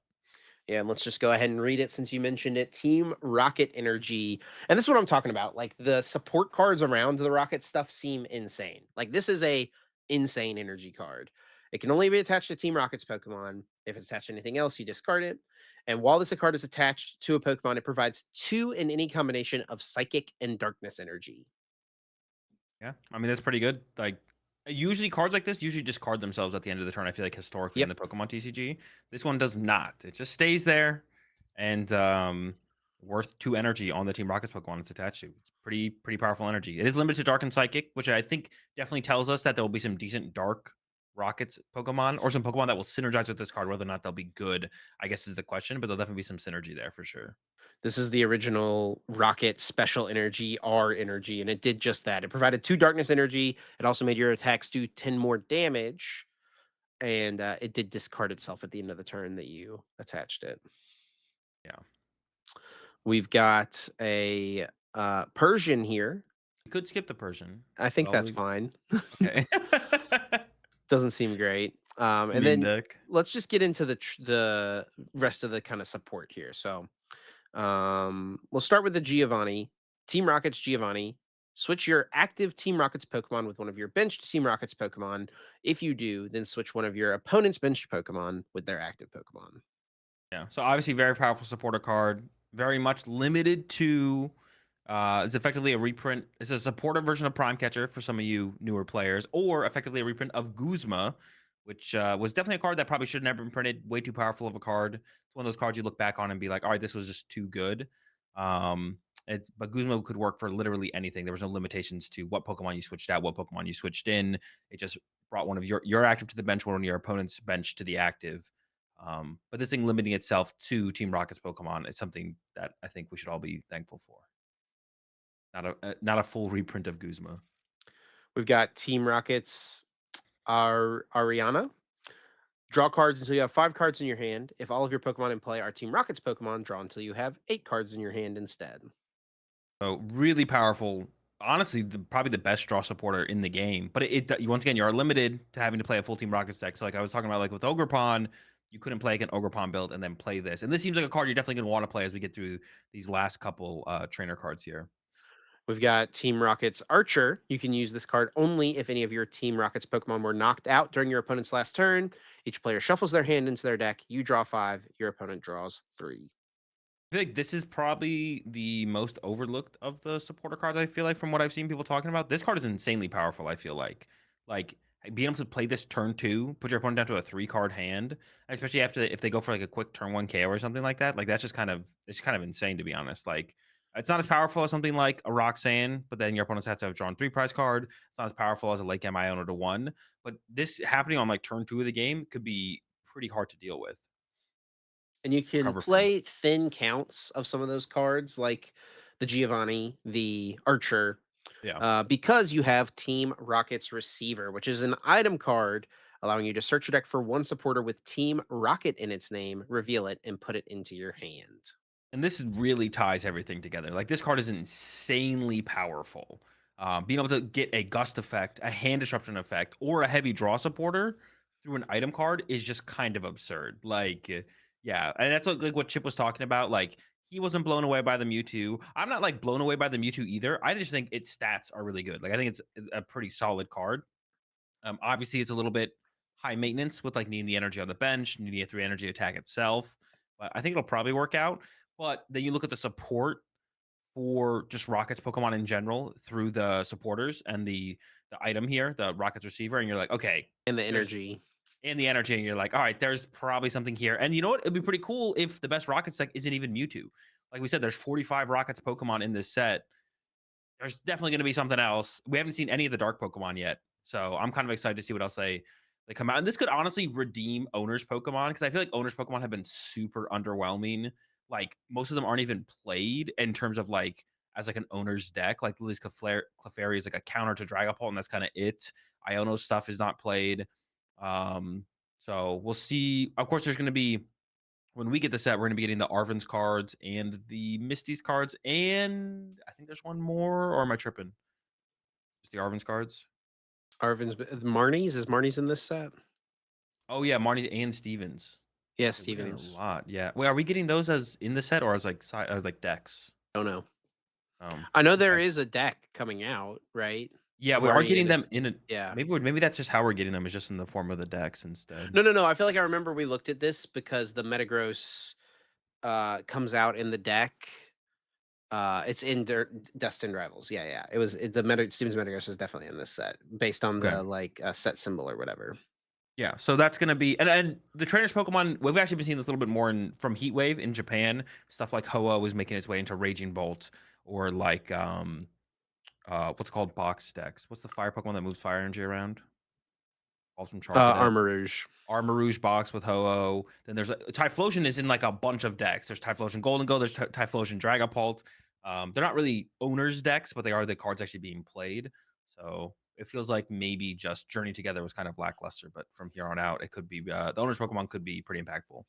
Yeah, and let's just go ahead and read it since you mentioned it. Team Rocket Energy. And this is what I'm talking about. Like the support cards around the Rocket stuff seem insane. Like this is a insane energy card. It can only be attached to Team Rocket's Pokemon. If it's attached to anything else, you discard it. And while this card is attached to a Pokemon, it provides two in any combination of Psychic and Darkness energy. Yeah, I mean that's pretty good. Like usually cards like this usually discard themselves at the end of the turn. I feel like historically in Yep. the Pokemon TCG, this one does not. It just stays there and worth 2 energy on the Team Rockets Pokemon it's attached to. It's pretty powerful energy. It is limited to Dark and Psychic, which I think definitely tells us that there will be some decent Dark Rockets Pokemon or some Pokemon that will synergize with this card. Whether or not they'll be good, I guess is the question. But there'll definitely be some synergy there for sure. This is the original Rocket Special Energy R energy, and it did just that. It provided two Darkness energy. It also made your attacks do 10 more damage, and it did discard itself at the end of the turn that you attached it. Yeah, We've got a Persian here. we could skip the Persian. I think Well, that's fine. okay. Doesn't seem great. And Meme then deck. let's just get into the rest of the kind of support here. So we'll start with the Giovanni. Team Rockets Giovanni. Switch your active Team Rockets Pokemon with one of your benched Team Rockets Pokemon. If you do, then switch one of your opponent's benched Pokemon with their active Pokemon. Yeah. So obviously very powerful supporter card. Very much limited to it's effectively a reprint. It's a supporter version of Prime Catcher for some of you newer players, or effectively a reprint of Guzma, which was definitely a card that probably should have never been printed. Way too powerful of a card. It's one of those cards you look back on and be like, all right, this was just too good. But Guzma could work for literally anything. There was no limitations to what Pokemon you switched out, what Pokemon you switched in. It just brought one of your active to the bench, one of your opponent's bench to the active. But this thing limiting itself to Team Rocket's Pokemon is something that I think we should all be thankful for. Not a full reprint of Guzma. We've got Team Rockets Ariana. Draw cards until you have 5 cards in your hand. If all of your Pokemon in play are Team Rocket's Pokemon, draw until you have 8 cards in your hand instead. So really powerful. Honestly, probably the best draw supporter in the game. But once again, you are limited to having to play a full Team Rockets deck. So like I was talking about, like with Ogerpon, you couldn't play like an Ogerpon build and then play this. And this seems like a card you're definitely going to want to play as we get through these last couple trainer cards here. We've got Team Rockets Archer. You can use this card only if any of your Team Rockets Pokemon were knocked out during your opponent's last turn. Each player shuffles their hand into their deck. You draw 5. Your opponent draws 3. I feel like this is probably the most overlooked of the supporter cards. I feel like from what I've seen people talking about, this card is insanely powerful. I feel like being able to play this turn 2, put your opponent down to a 3-card hand, especially after if they go for, like, a quick turn 1 KO or something like that, like, that's just kind of it's kind of insane, to be honest, like, it's not as powerful as something like a Roxanne, but then your opponents have to have drawn 3 prize card. It's not as powerful as a late game Iona to 1, but this happening on, like, turn 2 of the game could be pretty hard to deal with, And you can recover from. play thin counts of some of those cards, like the Giovanni, the Archer, Yeah. because you have Team Rocket's Receiver, which is an item card allowing you to search your deck for one supporter with Team Rocket in its name, reveal it, and put it into your hand. And this really ties everything together. Like this card is insanely powerful. Being able to get a gust effect, a hand disruption effect, or a heavy draw supporter through an item card is just kind of absurd. Yeah, and that's like what Chip was talking about. Like he wasn't blown away by the Mewtwo. I'm not like blown away by the Mewtwo either. I just think its stats are really good. Like I think it's a pretty solid card. Obviously, it's a little bit high maintenance with like needing the energy on the bench, needing a 3 energy attack itself. But I think it'll probably work out. But then you look at the support for just Rockets Pokemon in general through the supporters and the item here, the Rockets receiver, and you're like, okay, And the there's energy. and the energy, and you're like, all right, there's probably something here. And you know what? It'd be pretty cool if the best Rockets deck isn't even Mewtwo. Like we said, there's 45 Rockets Pokemon in this set. There's definitely gonna be something else. We haven't seen any of the dark Pokemon yet, so I'm kind of excited to see what else they come out. And this could honestly redeem owners Pokemon because I feel like owners Pokemon have been super underwhelming. Like most of them aren't even played in terms of like as like an owner's deck. Like Lily's Clefairy is like a counter to Dragapult, and that's kind of it. Iono's stuff is not played. So we'll see. Of course, there's gonna be when we get the set, we're gonna be getting the Arven's cards and the Misty's cards, and I think there's one more, or am I tripping? Just the Arven's cards? Arvin's Marnie's? Is Marnie's in this set? Oh yeah, Marty and Stevens. Yeah, Yeah, we're getting a Stevens. lot. Yeah. Wait, are we getting those as in the set or as like side as like decks? Don't know. Um, I know there okay. is a deck coming out, right? Yeah, I'm we are already getting in a them in a yeah. maybe that's just how we're getting them is just in the form of the decks instead. No, no, no. I feel like I remember we looked at this because the Metagross comes out in the deck. It's in Destined Rivals. Yeah, yeah. It was the Stevens Metagross is definitely in this set based on Okay. the like set symbol or whatever. Yeah, so that's gonna be and the trainers Pokemon, we've actually been seeing this a little bit more in from Heatwave in Japan. Stuff like Hoa was making its way into Raging Bolt or like what's it called box decks. What's the fire Pokemon that moves fire energy around? Falls from Charcadet. Armor Rouge. Armarouge box with Ho-Oh. Then there's Typhlosion is in like a bunch of decks. There's Typhlosion Golden Go. There's Typhlosion Dragapult. They're not really owners decks, but they are the cards actually being played. So it feels like maybe just Journey Together was kind of lackluster, but from here on out, it could be the owners Pokemon could be pretty impactful.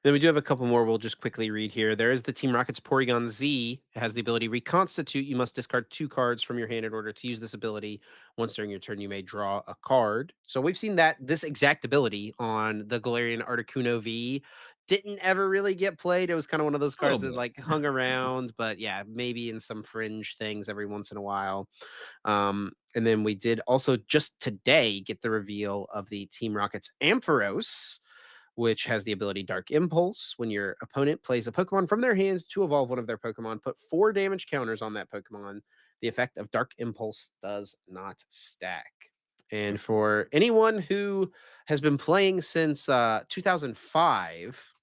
Then we do have a couple more we'll just quickly read here. There is the Team Rocket's Porygon Z. It has the ability Reconstitute. You must discard 2 cards from your hand in order to use this ability. Once during your turn, you may draw a card. So we've seen this exact ability on the Galarian Articuno V. Didn't ever really get played. It was kind of one of those A little cards that bit. like hung around, but yeah, maybe in some fringe things every once in a while. And then we did also just today get the reveal of the Team Rocket's Ampharos, which has the ability Dark Impulse. When your opponent plays a Pokemon from their hand to evolve one of their Pokemon, put 4 damage counters on that Pokemon. The effect of Dark Impulse does not stack. Hmm. And for anyone who has been playing since 2005,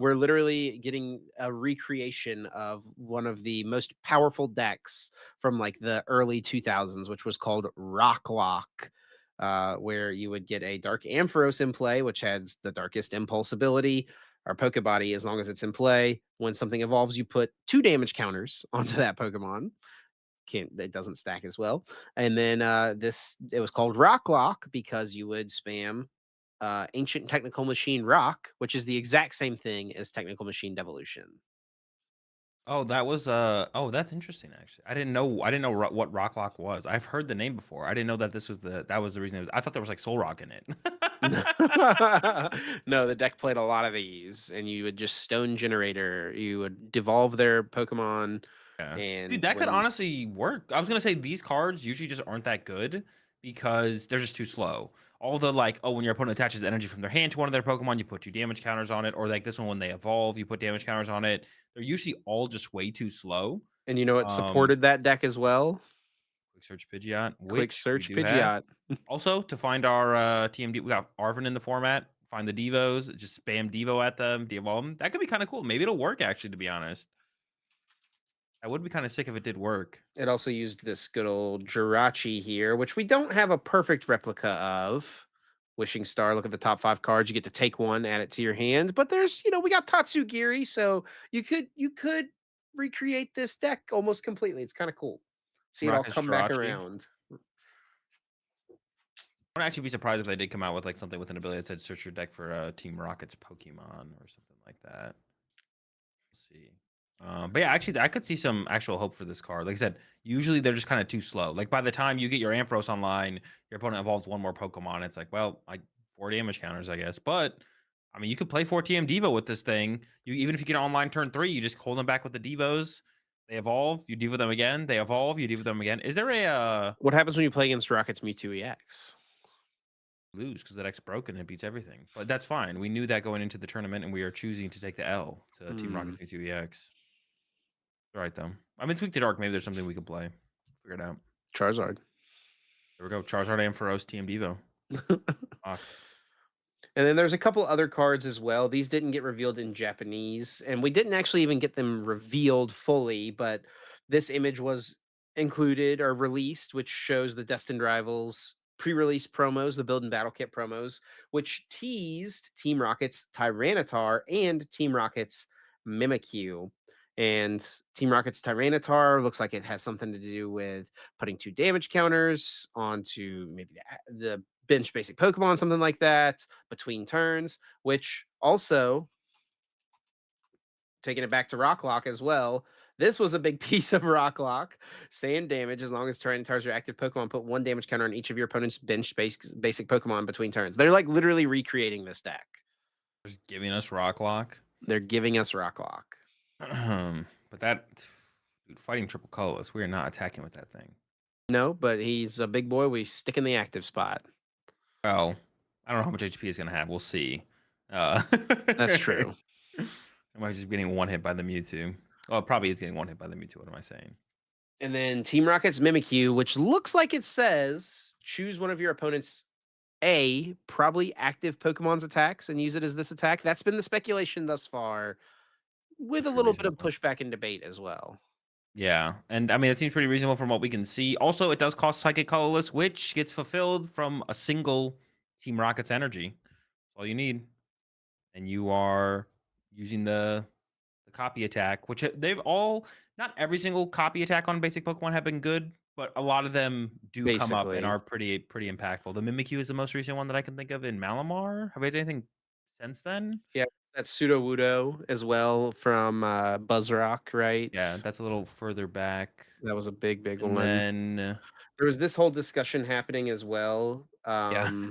we're literally getting a recreation of one of the most powerful decks from like the early 2000s, which was called Rock Lock, where you would get a Dark Ampharos in play, which has the Darkest Impulse ability, or Pokebody, as long as it's in play. When something evolves, you put 2 damage counters onto that Pokemon. Can't It doesn't stack as well. And then it was called Rock Lock because you would spam Ancient Technical Machine Rock, which is the exact same thing as Technical Machine Devolution. Oh, that was oh, that's interesting actually. I didn't know what Rocklock was. I've heard the name before. I didn't know that this was that was the reason I thought there was like Soul Rock in it. No, the deck played a lot of these, and you would just Stone Generator. You would devolve their Pokemon, Yeah. Dude, and that could when honestly work. I was gonna say these cards usually just aren't that good because they're just too slow. All the like, oh, when your opponent attaches energy from their hand to one of their Pokemon, you put 2 damage counters on it, or like this one when they evolve, you put damage counters on it. They're usually all just way too slow. and you know it Um, supported that deck as well. search Pidgeot, Quick which we search do have. Pidgeot. Also, to find our TMD, we got Arvin in the format. Find the Devos, just spam Devo at them, devolve them. That could be kind of cool. Maybe it'll work, actually, to be honest. That would be kind of sick if it did work. It also used this good old Jirachi here, which we don't have a perfect replica of. Wishing Star, look at the top 5 cards. You get to take one, add it to your hand. But there's, we got Tatsugiri, so you could recreate this deck almost completely. It's kind of cool. See it all Rocket's come back Jirachi. around. I would actually be surprised if they did come out with like something with an ability that said search your deck for Team Rocket's Pokemon or something like that. We'll see. But yeah, actually, I could see some actual hope for this card. Like I said, usually they're just kind of too slow. Like by the time you get your Ampharos online, your opponent evolves one more Pokemon. It's like, well, I 4 damage counters, I guess. But I mean, you could play 4 TM Devo with this thing. You even if you get online turn 3, you just hold them back with the Devos. They evolve, you Devo them again. They evolve, you Devo them again. Is there a What happens when you play against Rocket's Mewtwo EX? lose because that deck's broken and it beats everything? But that's fine. We knew that going into the tournament, and we are choosing to take the L to Team Hmm. Rocket's V2 EX. All right, though. I mean, Tweak the Dark. Maybe there's something we can play. Figure it out. Charizard. There we go. Charizard Ampharos TM Devo. Locked. And then there's a couple other cards as well. These didn't get revealed in Japanese, and we didn't actually even get them revealed fully, but this image was included or released, which shows the Destined Rivals pre-release promos, the build and battle kit promos, which teased Team Rocket's Tyranitar and Team Rocket's Mimikyu. And Team Rocket's Tyranitar looks like it has something to do with putting 2 damage counters onto maybe the bench basic Pokemon, something like that, between turns, which also taking it back to Rocklock as well. This was a big piece of Rocklock. Sand damage as long as Tyranitars are active Pokemon. Put 1 damage counter on each of your opponent's bench basic Pokemon between turns. They're like literally recreating this deck. Just giving us Rock Lock. They're giving us Rocklock. But that, dude, fighting triple colorless, we are not attacking with that thing. No, but he's a big boy. We stick in the active spot. Well, I don't know how much HP he's going to have. We'll see. That's true. I might just be getting one hit by the Mewtwo. Oh, it probably is getting one hit by the Mewtwo. What am I saying? And then Team Rocket's Mimikyu, which looks like it says choose one of your opponent's probably active Pokemon's attacks and use it as this attack. That's been the speculation thus far, with Seems a pretty little bit of reasonable. pushback and debate as well. Yeah, and I mean it seems pretty reasonable from what we can see. Also, it does cost Psychic Colorless, which gets fulfilled from a single Team Rocket's energy. That's all you need, and you are using the copy attack, which they've all not every single copy attack on basic Pokemon have been good, but a lot of them do come up and Basically. are pretty impactful. The Mimikyu is the most recent one that I can think of in Malamar. Have we had anything since then? Yeah, that's Pseudo Wudo as well from Buzzrock, right? Yeah, that's a little further back. That was a big, big And one. then There was this whole discussion happening as well. yeah.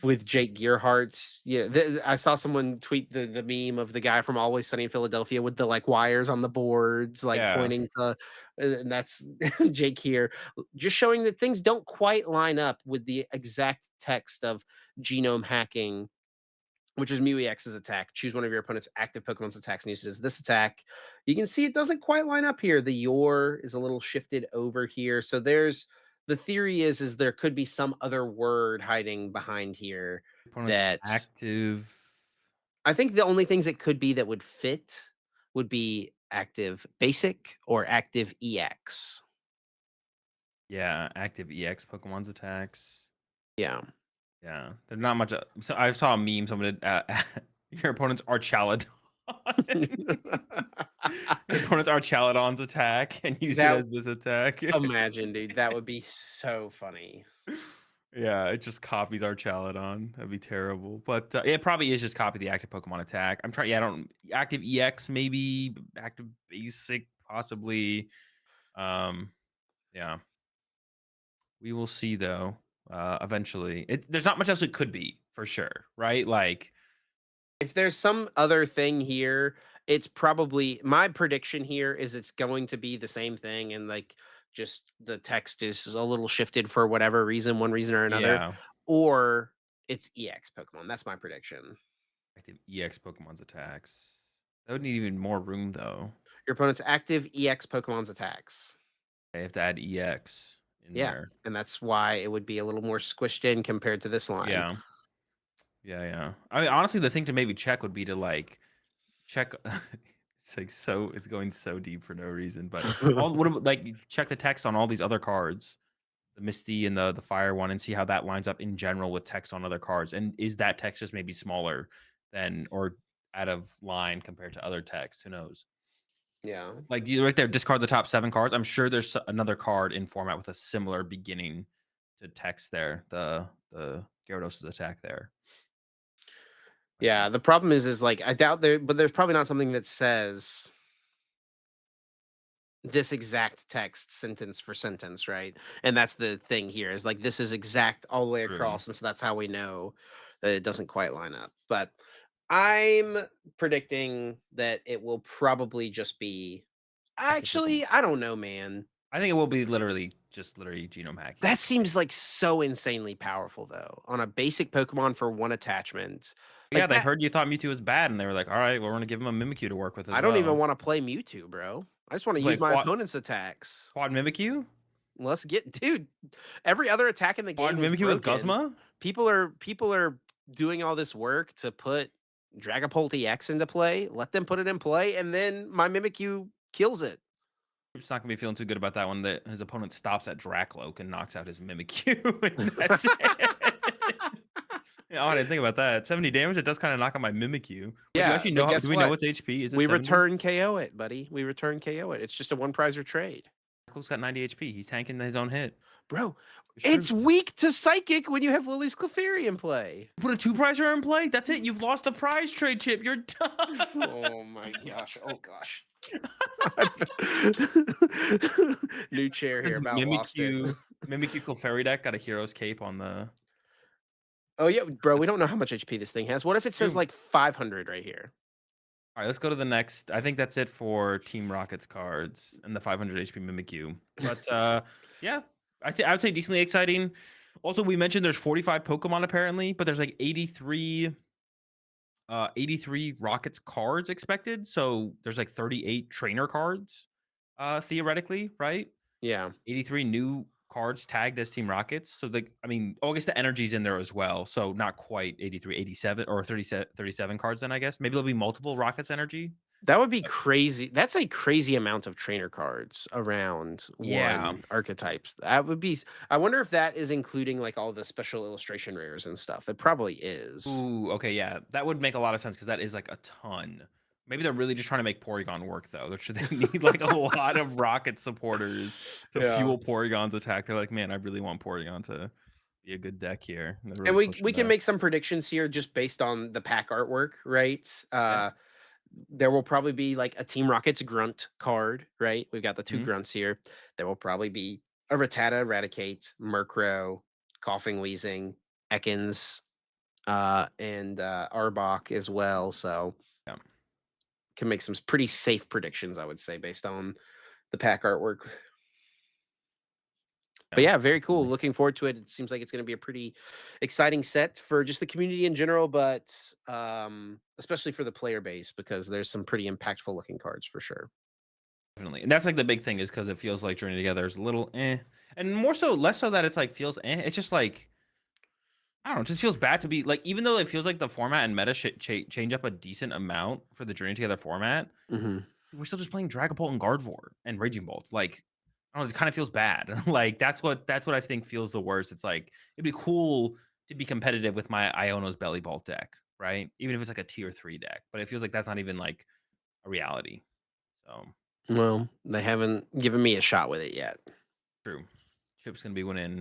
With Jake Gearhart. Yeah, I saw someone tweet the meme of the guy from Always Sunny in Philadelphia with the like wires on the boards, like Yeah. pointing to, and that's Jake here, just showing that things don't quite line up with the exact text of genome hacking, which is Mew EX's attack. Choose one of your opponent's active Pokemon's attacks and use it as this attack. You can see it doesn't quite line up here. The your is a little shifted over here. So there's the theory is there could be some other word hiding behind here Opponent's that active. I think the only things it could be that would fit would be active basic or active EX. Yeah, active EX Pokemon's attacks. Yeah. Yeah, they're not much. So I saw a meme. Someone did. Your opponent's Archaladon. Your opponent's Archaladon's attack, and use it That as this attack. imagine, dude, that would be so funny. Yeah, it just copies Archaladon. That'd be terrible. But it probably is just copy the active Pokemon attack. I'm trying. Yeah, I don't active EX maybe active basic possibly. Um, yeah, we will see though. Eventually, there's not much else it could be for sure, right? Like, If there's some other thing here, it's probably my prediction here is it's going to be the same thing and like just the text is a little shifted for whatever reason, one reason or another, yeah, or it's EX Pokemon. That's my prediction. active EX Pokemon's attacks. That would need even more room though. Your opponent's active EX Pokemon's attacks. I have to add EX. in Yeah, there. and that's why it would be a little more squished in compared to this line. Yeah. Yeah, yeah. I mean, honestly, the thing to maybe check would be to, like, check it's, like, so it's going so deep for no reason, but all what about, like, you check the text on all these other cards, the Misty and the Fire one, and see how that lines up in general with text on other cards, and is that text just maybe smaller than or out of line compared to other texts? Who knows? Yeah. Like, you right there, discard the top 7 cards. I'm sure there's another card in format with a similar beginning to text there, the Gyarados' attack there. Might check. Yeah, the problem is like I doubt but there's probably not something that says this exact text sentence for sentence, right? And that's the thing here is like this is exact all the way True. across, and so that's how we know that it doesn't quite line up. But I'm predicting that it will probably just be Technical. actually, I don't know, man. I think it will be literally genome hacking. That seems like so insanely powerful though. On a basic Pokemon for one attachment. Yeah, Like they that heard you thought Mewtwo was bad, and they were like, "Alright, well, we're gonna give him a Mimikyu to work with as I don't even well." want to play Mewtwo, bro. I just want to use Wait, my opponent's attacks. quad Mimikyu? Let's get dude, every other attack in the Quad game is Mimikyu with broken. Guzma? People are doing all this work to put Dragapult EX into play. Let them put it in play, and then my Mimikyu kills it. Just not gonna be feeling too good about that one that his opponent stops at Dracloak and knocks out his Mimikyu, and that's it. Yeah, oh, I didn't think about that. 70 damage, it does kinda knock out my Mimikyu. Wait, do you Yeah, actually but know how guess do we know what? what's HP? Is it We 70? return KO it, buddy. We return KO it. It's just a one prizer trade. Dracloak's got 90 HP. He's tanking his own hit. Bro, It's true. it's weak to Psychic when you have Lily's Clefairy in play. Put a 2 prizer in play, that's it. You've lost the prize trade chip. You're done. Oh my gosh. Oh gosh. New chair here, His about lost it. Mimikyu Clefairy deck got a Hero's Cape on the Oh yeah, bro, we don't know how much HP this thing has. What if it says true. like 500 right here? Alright, let's go to the next. I think that's it for Team Rocket's cards and the 500 HP Mimikyu. But, yeah, I would say decently exciting. Also, we mentioned there's 45 Pokemon apparently, but there's like 83 Rockets cards expected, so there's like 38 trainer cards, theoretically, right? Yeah. 83 new cards tagged as Team Rockets. So I mean, oh, I guess the energy's in there as well. So not quite 83, 87 or 37 cards then, I guess. Maybe there'll be multiple Rockets energy. That would be But crazy. That's a crazy amount of trainer cards around yeah. one archetypes. That would be I wonder if that is including like all the special illustration rares and stuff. It probably is. Ooh, okay, yeah. That would make a lot of sense because that is like a ton. Maybe they're really just trying to make Porygon work though. They need like a lot of Rocket supporters to Yeah. fuel Porygon's attack. They're like, man, I really want Porygon to be a good deck here. And they're And really we pushing can the make some predictions here just based on the pack artwork, right? yeah. There will probably be like a Team Rockets grunt card, right? We've got the two Mhm. grunts here. There will probably be a Rattata, Eradicate, Murkrow, Coughing Wheezing, Ekans, and Arbok as well. So Yeah. can make some pretty safe predictions, I would say, based on the pack artwork. But Yeah. yeah, very cool. Definitely. Looking forward to it. It seems like it's going to be a pretty exciting set for just the community in general, but especially for the player base because there's some pretty impactful looking cards for sure. Definitely. And that's like the big thing is because it feels like Journey Together is a little eh. And more so, less so that it's like feels eh. It's just like I don't know, it just feels bad to be like, even though it feels like the format and meta should change up a decent amount for the Journey Together format, Hmm. we're still just playing Dragapult and Gardevoir and Raging Bolt. Like, I don't know, it kind of feels bad. Like that's what I think feels the worst. It's like it'd be cool to be competitive with my Iono's Belly Bolt deck, right? Even if it's like a tier 3 deck. But it feels like that's not even like a reality. So Well, they haven't given me a shot with it yet. true. Chip's gonna be winning,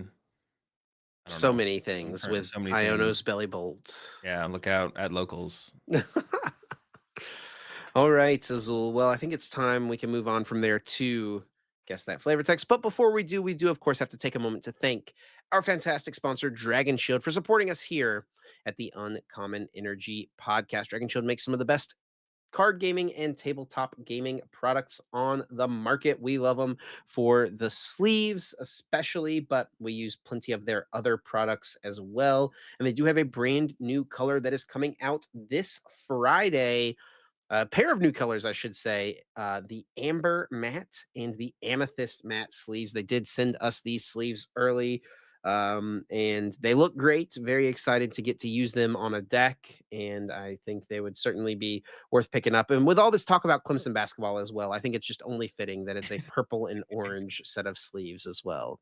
I don't So know, many things with so many things. Iono's Belly Bolt. Yeah, look out at locals. All right, Azul. Well, I think it's time we can move on from there to guess that flavor text. But before we do, of course, have to take a moment to thank our fantastic sponsor, Dragon Shield, for supporting us here at the Uncommon Energy Podcast. Dragon Shield makes some of the best card gaming and tabletop gaming products on the market. We love them for the sleeves, especially, but we use plenty of their other products as well. And they do have a brand new color that is coming out this Friday, a pair of new colors, I should say, the amber matte and the amethyst matte sleeves. They did send us these sleeves early, and they look great. Very excited to get to use them on a deck, and I think they would certainly be worth picking up. And with all this talk about Clemson basketball as well, I think it's just only fitting that it's a purple and orange set of sleeves as well.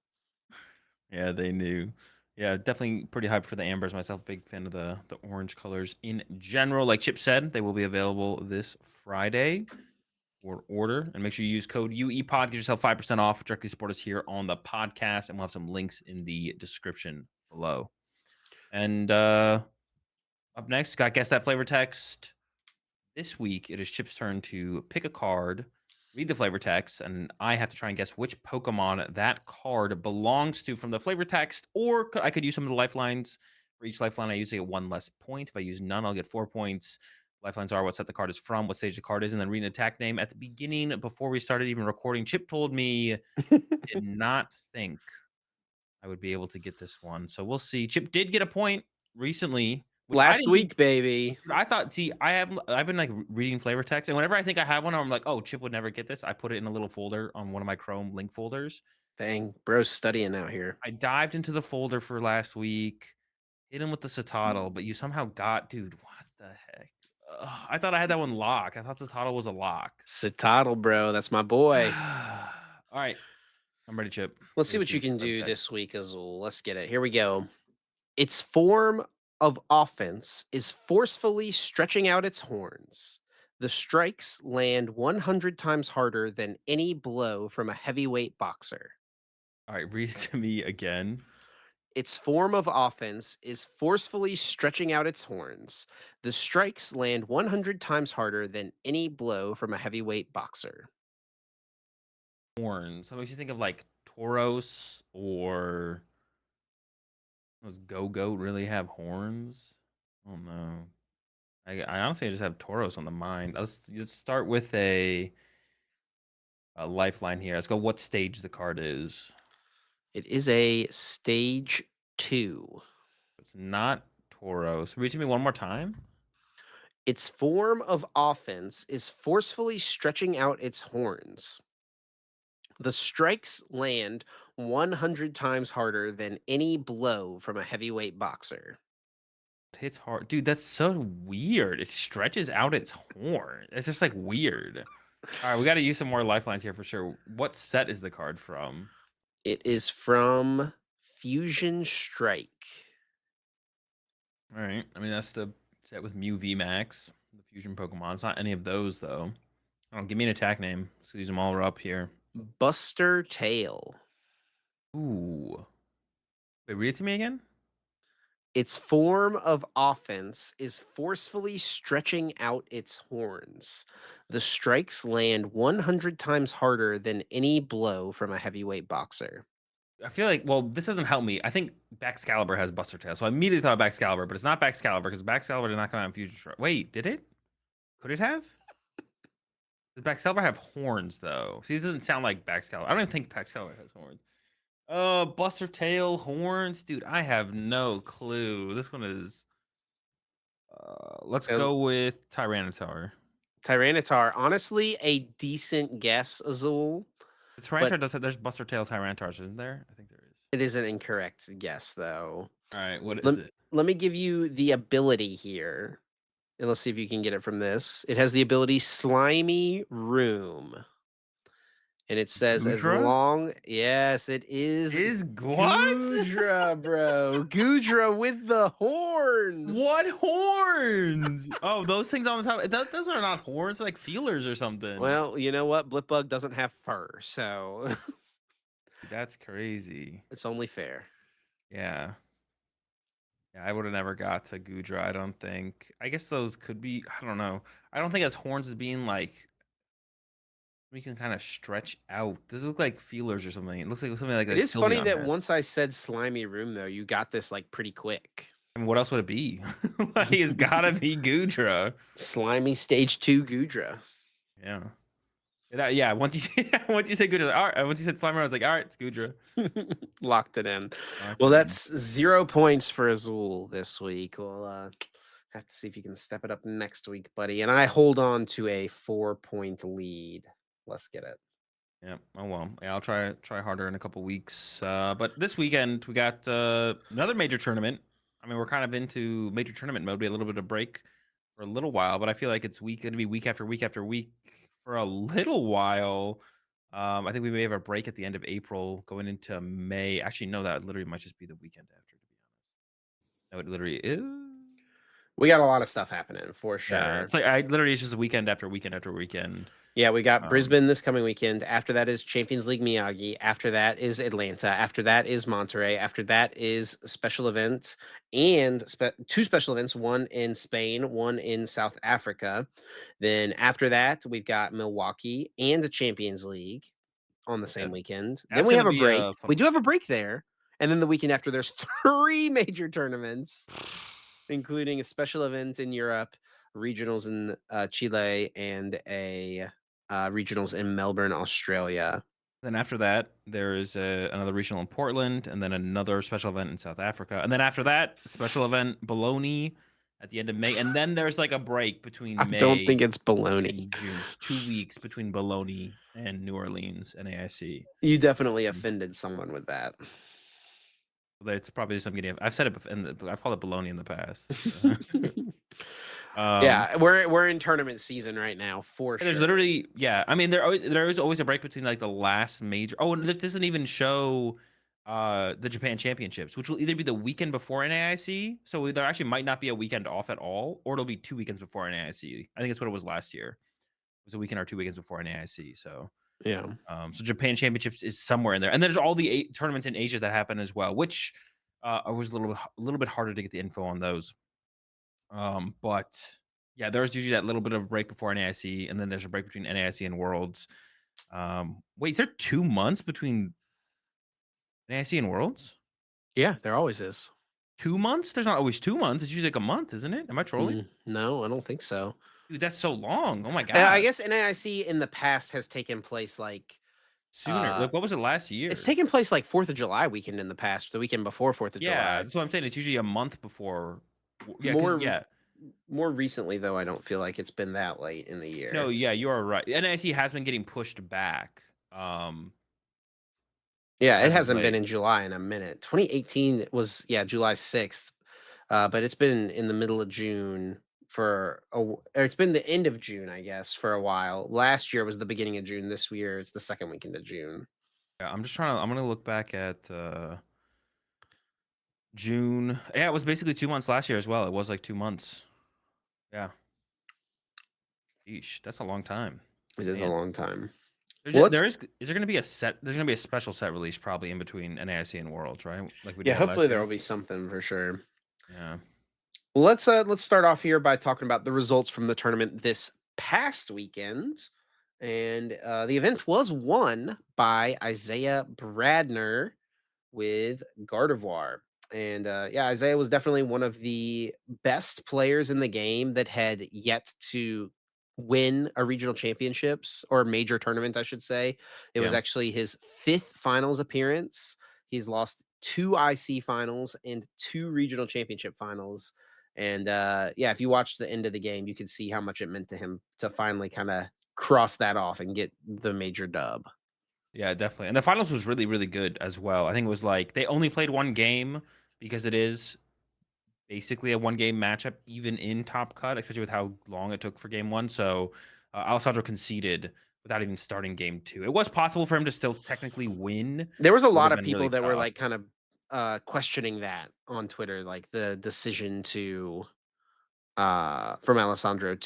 Yeah, they knew. Yeah, definitely pretty hyped for the ambers myself. Big fan of the orange colors in general. Like Chip said, they will be available this Friday for order. And make sure you use code UEPOD. Get yourself 5% off. Directly support us here on the podcast. And we'll have some links in the description below. And up next, got guess that flavor text. This week, it is Chip's turn to pick a card, read the flavor text, and I have to try and guess which Pokemon that card belongs to from the flavor text. Or I could use some of the lifelines. For each lifeline, I usually get one less point. If I use none, I'll get 4 points. Lifelines are what set the card is from, what stage the card is, and then read an attack name. At the beginning, before we started even recording, Chip told me did not think I would be able to get this one. So we'll see. Chip did get a point recently, which I Last didn't think. week, baby. Dude, I thought, see, I've been like reading flavor text, and whenever I think I have one, I'm like, oh, Chip would never get this. I put it in a little folder on one of my Chrome link folders. Dang, bro's studying out here. I dived into the folder for last week, hit him with the Citadel, but you somehow got, dude, what the heck? Ugh, I thought I had that one locked. I thought Citadel was a lock. Citadel, bro. That's my boy. All right, I'm ready, Chip. Let's see This what you week's can flavor do text. this week, Azul. Let's get it. Here we go. Its form of offense is forcefully stretching out its horns. The strikes land 100 times harder than any blow from a heavyweight boxer. All right, read it to me again. Its form of offense is forcefully stretching out its horns. The strikes land 100 times harder than any blow from a heavyweight boxer. Horns. What makes you think of like Tauros or does Go Goat really have horns? Oh no. I honestly just have Tauros on the mind. Let's start with a lifeline here. Let's go what stage the card is. It is a stage 2. It's not Tauros. Read to me one more time. Its form of offense is forcefully stretching out its horns. The strikes land 100 times harder than any blow from a heavyweight boxer. It hits hard. Dude, that's so weird. It stretches out its horn. It's just like weird. All right, we got to use some more lifelines here for sure. What set is the card from? It is from Fusion Strike. All right. I mean, that's the set with Mew V Max, the fusion Pokemon. It's not any of those, though. Oh, give me an attack name. Let's use them all up here. Buster Tail. Ooh. Wait, read it to me again? Its form of offense is forcefully stretching out its horns. The strikes land 100 times harder than any blow from a heavyweight boxer. I feel like, well, this doesn't help me. I think Baxcalibur has Buster Tail. So I immediately thought of Baxcalibur, but it's not Baxcalibur because Baxcalibur did not come out in Fusion Strike. Wait, did it? Could it have? Does Baxcalibur have horns, though? See, this doesn't sound like Baxcalibur. I don't even think Baxcalibur has horns. Buster Tail, horns. Dude, I have no clue. This one is. Let's Uh, go with Tyranitar. Tyranitar, honestly, a decent guess, Azul, The but Tyranitar does have, there's Buster Tail Tyranitars, isn't there? I think there is. it is an incorrect guess, though. All right, what is Let, it? let me give you the ability here, and let's see if you can get it from this. It has the ability Slimy Room. And it says as Goodra? long yes, it is Is what? Goodra, bro. Goodra with the horns. What horns? Oh, those things on the top. Those are not horns, they're like feelers or something. Well, you know what? Blipbug doesn't have fur, so That's crazy. it's only fair. Yeah. Yeah, I would have never got to Gudra, I don't think. I guess those could be, I don't know. I don't think as horns as being like we can kind of stretch out. Does look like feelers or something? It looks like something like It is funny Sylveon that has. once I said slimy room though, you got this like pretty quick. I mean, what else would it be? Like, it's gotta be Gudra. Slimy stage 2 Goodra. Yeah. Yeah, once you once you said Gudra, all right. Once you said Slimer, I was like, all right, it's Gudra. Locked it in. Locked Well, it in. that's 0 points for Azul this week. Well, Have to see if you can step it up next week, buddy. And I hold on to a 4-point lead. Let's get it. Yeah. Oh well. Yeah, I'll try harder in a couple weeks. But this weekend we got another major tournament. I mean, we're kind of into major tournament mode. We had a little bit of break for a little while, but I feel like it's going to be week after week after week for a little while. I think we may have a break at the end of April going into May. Actually, no, that literally might just be the weekend after. To be honest, no, it literally is. We got a lot of stuff happening for Yeah, sure. it's like I literally it's just weekend after weekend after weekend. Yeah, we got Um, Brisbane this coming weekend. After that is Champions League Miyagi. After that is Atlanta. After that is Monterey. After that is special event and two special events, one in Spain, one in South Africa. Then after that, we've got Milwaukee and the Champions League on the yeah, same weekend. Then that's we gonna have a be break. a fun We do one. have a break there. And then the weekend after, there's three major tournaments, including a special event in Europe, regionals in Chile, and a regionals in Melbourne, Australia. Then after that, there is another regional in Portland, and then another special event in South Africa, and then after that, special event Bologna at the end of May, and then there's like a break I between don't May think it's baloney. and June. It's 2 weeks between Bologna and New Orleans and AIC. You definitely Mm. offended someone with that. It's probably just I'm getting. I've said it before, and I've called it Bologna in the past. um, Yeah, we're in tournament season right now for And there's sure. literally yeah, I mean, there is always a break between, like, the last major and this doesn't even show, the Japan Championships, which will either be the weekend before NAIC, so there actually might not be a weekend off at all, or it'll be 2 weekends before NAIC. I think that's what it was last year. It was a weekend or 2 weekends before NAIC, so, Yeah. so Japan Championships is somewhere in there, and there's all the 8 tournaments in Asia that happen as well, which, was a little bit harder to get the info on those. But yeah, there's usually that little bit of break before NAIC, and then there's a break between NAIC and Worlds. Wait, is there 2 months between NAIC and Worlds? Yeah, there always is. 2 months? There's not always 2 months. It's usually like a month, isn't it? Am I trolling? No, I don't think so. Dude, that's so long. Oh my I gosh. guess NAIC in the past has taken place like Sooner. uh Like, what was it last it's year? taken place like 4th of July weekend in the past, the weekend before 4th of Yeah, July. that's what I'm saying. It's usually a month before. Yeah, because More yeah, more recently though, I don't feel like it's been that late in the no, year. yeah, you are right. NAIC has been getting pushed back. Yeah, it As of hasn't been late. in July in a minute. 2018 was yeah, July 6th. But it's been in the middle of June or it's been the end of June, I guess, for a while. Last year was the beginning of June. This year it's the second weekend of June. Yeah, I'm gonna look back at June. Yeah, it was basically 2 months last year as well. It was like 2 months. Yeah. Yeesh, that's a long time. It is a Man. long time. There's Well, a let's is there gonna be a set there's gonna be a special set release probably in between NAIC and Worlds, right? Like we yeah, did last hopefully there year? will be something for sure. Yeah. Well, let's start off here by talking about the results from the tournament this past weekend. And the event was won by Isaiah Bradner with Gardevoir. And yeah, Isaiah was definitely one of the best players in the game that had yet to win a regional championships or major tournament, I should say. It was Yeah. actually his fifth finals appearance. He's lost two IC finals and two regional championship finals. And yeah, if you watched the end of the game, you could see how much it meant to him to finally kind of cross that off and get the major dub. Yeah, definitely. And the finals was really, really good as well. I think it was like they only played 1 game because it is basically a 1 game matchup even in Top Cut, especially with how long it took for game 1. So, Alessandro conceded without even starting game 2. It was possible for him to still technically win. There was a It would lot have of been really people that were, tough. like, kind of, questioning that on Twitter, like, the decision from Alessandro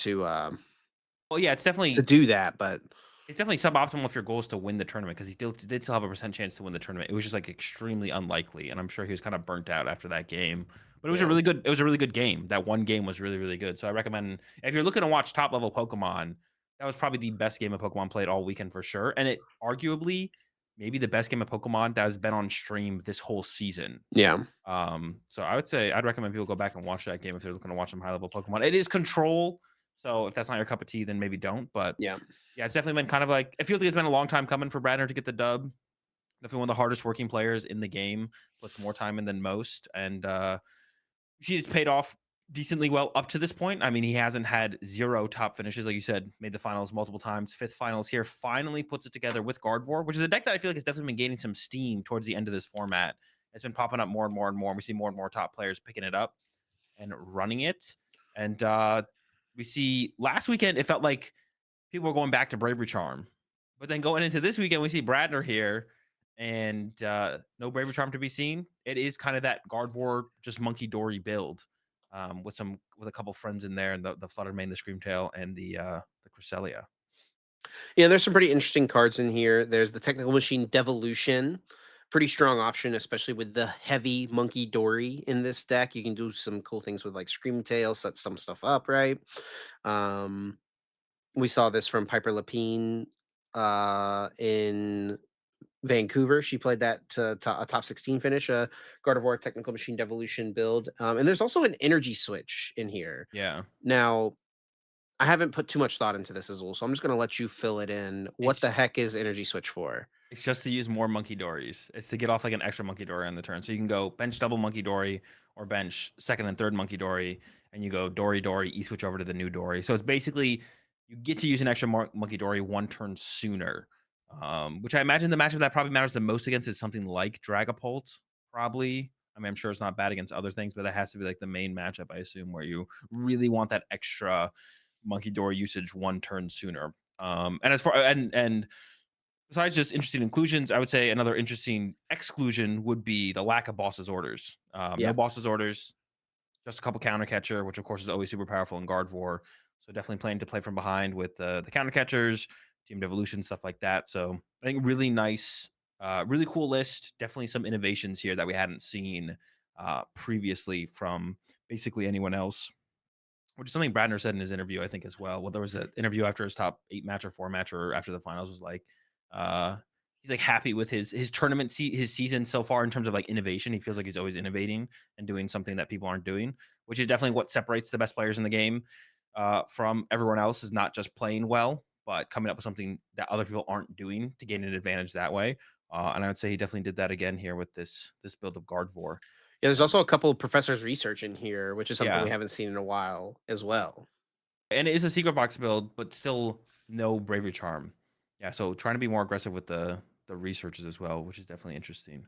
Well, yeah, to do that, but it's definitely suboptimal if your goal is to win the tournament because he did still have a percent chance to win the tournament. It was just like extremely unlikely, and I'm sure he was kind of burnt out after that game. But yeah. it was a really good game. That 1 game was really, really good. So I recommend if you're looking to watch top level Pokemon, that was probably the best game of Pokemon played all weekend for sure. And it arguably maybe the best game of Pokemon that has been on stream this whole season. Yeah. So I would say I'd recommend people go back and watch that game if they're looking to watch some high level Pokemon. It is control, so if that's not your cup of tea, then maybe don't. But Yeah. yeah, it's definitely been kind of like I feel like it's been a long time coming for Bradner to get the dub. Definitely one of the hardest working players in the game, puts more time in than most, and she's paid off decently well up to this point. I mean, he hasn't had 0 top finishes, like you said, made the finals multiple times, 5th finals here, finally puts it together with Gardevoir, which is a deck that I feel like has definitely been gaining some steam towards the end of this format. It's been popping up more and more and more, and we see more and more top players picking it up and running it. And we see last weekend, it felt like people were going back to Bravery Charm. But then going into this weekend, we see Bradner here and no Bravery Charm to be seen. It is kind of that Gardevoir, just Monkey Dory build with a couple friends in there, and the Flutter Mane, the Screamtail, and the Cresselia. Yeah, there's some pretty interesting cards in here. There's the Technical Machine Devolution. Pretty strong option, especially with the heavy Monkey Dory in this deck. You can do some cool things with like Screamtail, set some stuff up, right? Um, we saw this from Piper Lapine in Vancouver. She played that to a top 16 finish, a Gardevoir Technical Machine Devolution build. And there's also an energy switch in here. Yeah. Now, I haven't put too much thought into this, Azul, so I'm just gonna let you fill it in. What the It's heck is energy switch for? It's just to use more Monkey Dories. It's to get off like an extra Monkey Dory on the turn. So you can go bench double Monkey Dory or bench second and third Monkey Dory, and you go Dory Dory, switch over to the new Dory. So it's basically you get to use an extra Monkey Dory one turn sooner. Which I imagine the matchup that probably matters the most against is something like Dragapult, probably. I mean, I'm sure it's not bad against other things, but that has to be like the main matchup, I assume, where you really want that extra Monkey Dory usage one turn sooner. And as far and besides just interesting inclusions, I would say another interesting exclusion would be the lack of boss's orders. No Yeah. boss's orders, just a couple counter catcher, which of course is always super powerful in Gardevoir. So definitely planning to play from behind with the counter catchers, team evolution, stuff like that. So I think really nice, really cool list. Definitely some innovations here that we hadn't seen previously from basically anyone else. Which is something Bradner said in his interview, I think, as well. Well, there was an interview after his top 8 match or 4 match or after the finals was like, uh, he's like happy with his tournament his season so far in terms of like innovation. He feels like he's always innovating and doing something that people aren't doing, which is definitely what separates the best players in the game from everyone else. Is not just playing well, but coming up with something that other people aren't doing to gain an advantage that way. And I would say he definitely did that again here with this build of Gardevoir. Yeah, there's Um, also a couple of professors' research in here, which is something we yeah, haven't seen in a while as well. and it is a secret box build, but still no bravery charm. Yeah, so trying to be more aggressive with the researches as well, which is definitely interesting.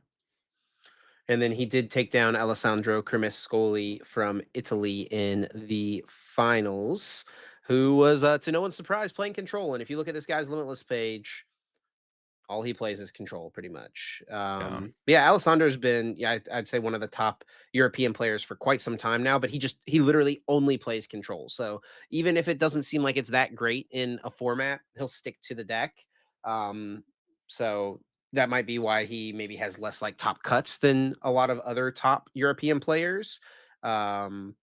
And then he did take down Alessandro Cremascoli from Italy in the finals, who was, to no one's surprise, playing control. And if you look at this guy's limitless page, all he plays is control pretty much. Yeah, But yeah, Alessandro's been, yeah, I'd say one of the top European players for quite some time now, but he literally only plays control. So even if it doesn't seem like it's that great in a format, he'll stick to the deck. Um, so that might be why he maybe has less like top cuts than a lot of other top European players. Um,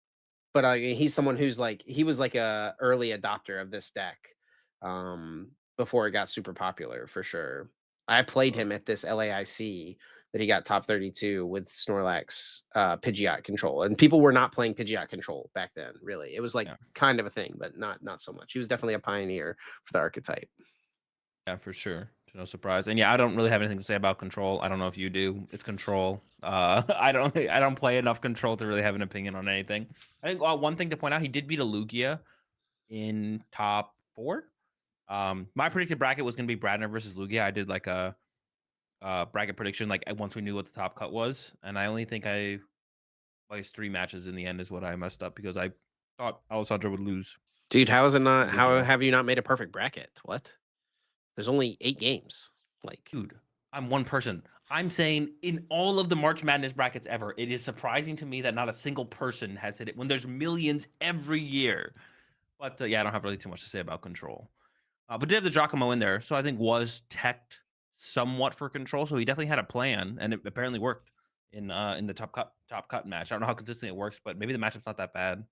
but he's someone who's like he was like a early adopter of this deck before it got super popular for sure. I played him at this LAIC that he got top 32 with Snorlax Pidgeot control, and people were not playing Pidgeot control back then. Really, it was like yeah, kind of a thing, but not so much. He was definitely a pioneer for the archetype. yeah, for sure. To no surprise. And yeah, I don't really have anything to say about control. I don't know if you do. It's control. I don't play enough control to really have an opinion on anything. I think one thing to point out, he did beat a Lugia in top 4. My predicted bracket was going to be Bradner versus Lugia. I did like a bracket prediction like once we knew what the top cut was, and I only think I placed 3 matches in the end is what I messed up because I thought Alessandro would lose Dude, how is it to not? How Lugia. have you not made a perfect bracket? What? There's only 8 games. Like, Dude, I'm one person. I'm saying in all of the March Madness brackets ever, it is surprising to me that not a single person has hit it when there's millions every year. But yeah, I don't have really too much to say about control. But did have the Giacomo in there, so I think was teched somewhat for control. So he definitely had a plan, and it apparently worked in the top cut match. I don't know how consistent it works, but maybe the matchup's not that bad.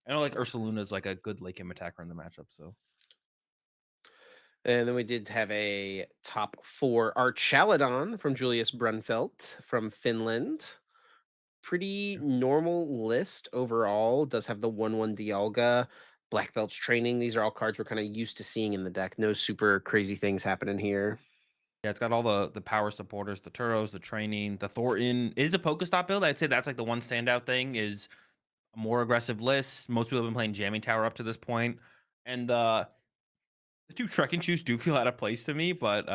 I know like Ursaluna is like a good late game attacker in the matchup. So and then we did have a top 4 Archaladon from Julius Brunfelt from Finland. Pretty yeah, normal list overall. Does have the 1/1 Dialga, Black Belt's training. These are all cards we're kind of used to seeing in the deck. No super crazy things happening here. yeah, it's got all the power supporters, the Turos, the training, the Thornton. It is a Pokestop build. I'd say that's like the one standout thing is a more aggressive list. Most people have been playing Jamming Tower up to this point, and the two Trekking Shoes do feel out of place to me, but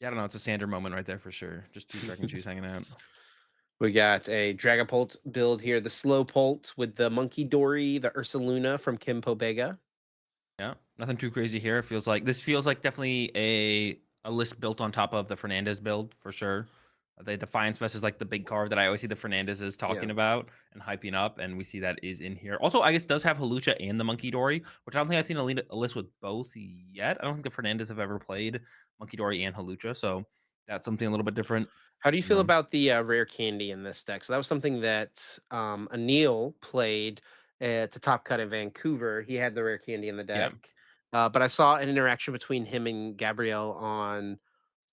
yeah, I don't know. It's a Sander moment right there for sure. Just two Trekking Shoes hanging out. We got a Dragapult build here, the Slowpolt with the Monkey Dory, the Ursaluna from Kim Pobega. Yeah, nothing too crazy here. It feels like this feels like definitely a list built on top of the Fernandez build for sure. The Defiance Vest is like the big card that I always see the Fernandez is Yeah. talking about and hyping up, and we see that is in here. Also, I guess does have Halucha and the Monkey Dory, which I don't think I've seen a list with both yet. I don't think the Fernandez have ever played Monkey Dory and Halucha, so that's something a little bit different. How do you feel Um, about the rare candy in this deck? So that was something that Anil played at the Top Cut in Vancouver. He had the rare candy in the yeah. deck. But I saw an interaction between him and Gabrielle on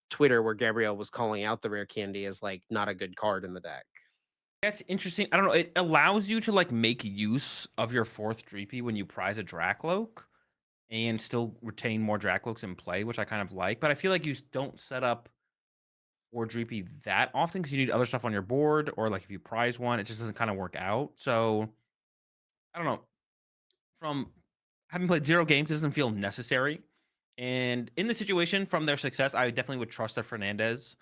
Twitter where Gabrielle was calling out the rare candy as like not a good card in the deck. That's interesting. I don't know. It allows you to like make use of your fourth Dreepy when you prize a Drakloak and still retain more Drakloaks in play, which I kind of like. But I feel like you don't set up for Dreepy that often because you need other stuff on your board, or like if you prize one, it just doesn't kind of work out. So I don't know. From having played 0 games, it doesn't feel necessary. And in the situation, from their success, I definitely would trust the Fernandez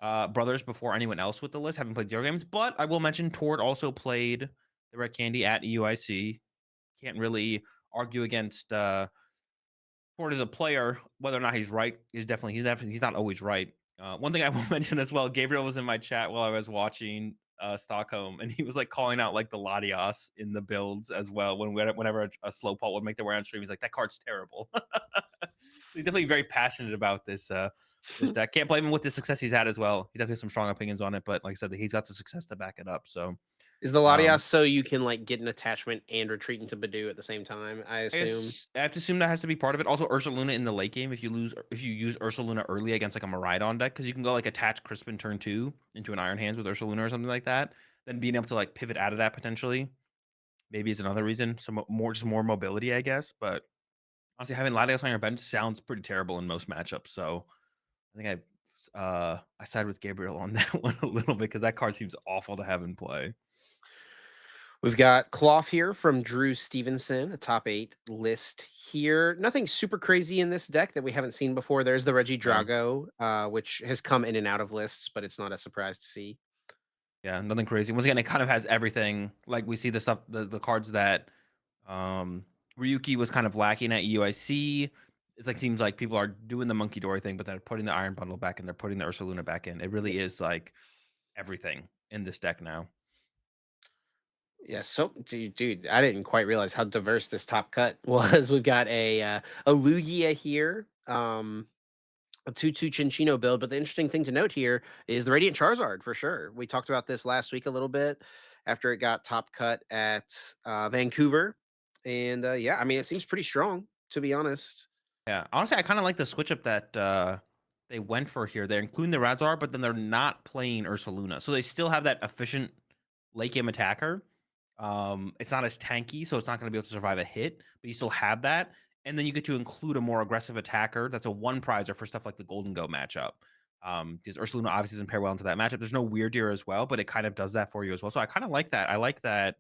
brothers before anyone else with the list, having played 0 games. But I will mention Tord also played the Red Candy at EUIC. Can't really argue against Ford as a player, whether or not he's right, he's not always right. One thing I will mention as well, Gabriel was in my chat while I was watching Stockholm, and he was like calling out like the Latias in the builds as well. Whenever a slow pot would make their way on stream, he's like, "That card's terrible." He's definitely very passionate about this deck. Can't blame him with the success he's had as well. He definitely has some strong opinions on it, but like I said, he's got the success to back it up. So Is the um, Latias so you can like get an attachment and retreat into Badu at the same time? I assume. I have to assume that has to be part of it. Also, Ursaluna in the late game, if you use Ursaluna early against like a Maridon deck, because you can go like attach Crispin turn 2 into an Iron Hands with Ursaluna or something like that, then being able to like pivot out of that potentially maybe is another reason. Some more just more mobility, I guess. But honestly, having Latios on your bench sounds pretty terrible in most matchups. So I think I side with Gabriel on that one a little bit because that card seems awful to have in play. We've got Cloth here from Drew Stevenson, a top 8 list here. Nothing super crazy in this deck that we haven't seen before. There's the Reggie Yeah. Drago, which has come in and out of lists, but it's not a surprise to see. Yeah, nothing crazy. Once again, it kind of has everything. Like we see the stuff, the cards that Ryuki was kind of lacking at UIC. It's like seems like people are doing the Monkey Dory thing, but they're putting the Iron Bundle back in. They're putting the Ursaluna back in. It Yeah. really is like everything in this deck now. Yeah, so dude, I didn't quite realize how diverse this top cut was. We've got a Lugia here, a 2/2 Chinchino build, but the interesting thing to note here is the Radiant Charizard for sure. We talked about this last week a little bit after it got top cut at Vancouver, and yeah, I mean it seems pretty strong to be honest. Yeah, honestly, I kind of like the switch up that they went for here. They're including the Razar, but then they're not playing Ursaluna, so they still have that efficient late game attacker. It's not as tanky, so it's not going to be able to survive a hit, but you still have that. And then you get to include a more aggressive attacker. That's a one prizer for stuff like the Golden Go matchup. Because Ursaluna obviously doesn't pair well into that matchup. There's no Weird Deer as well, but it kind of does that for you as well. So I kind of like that. I like that.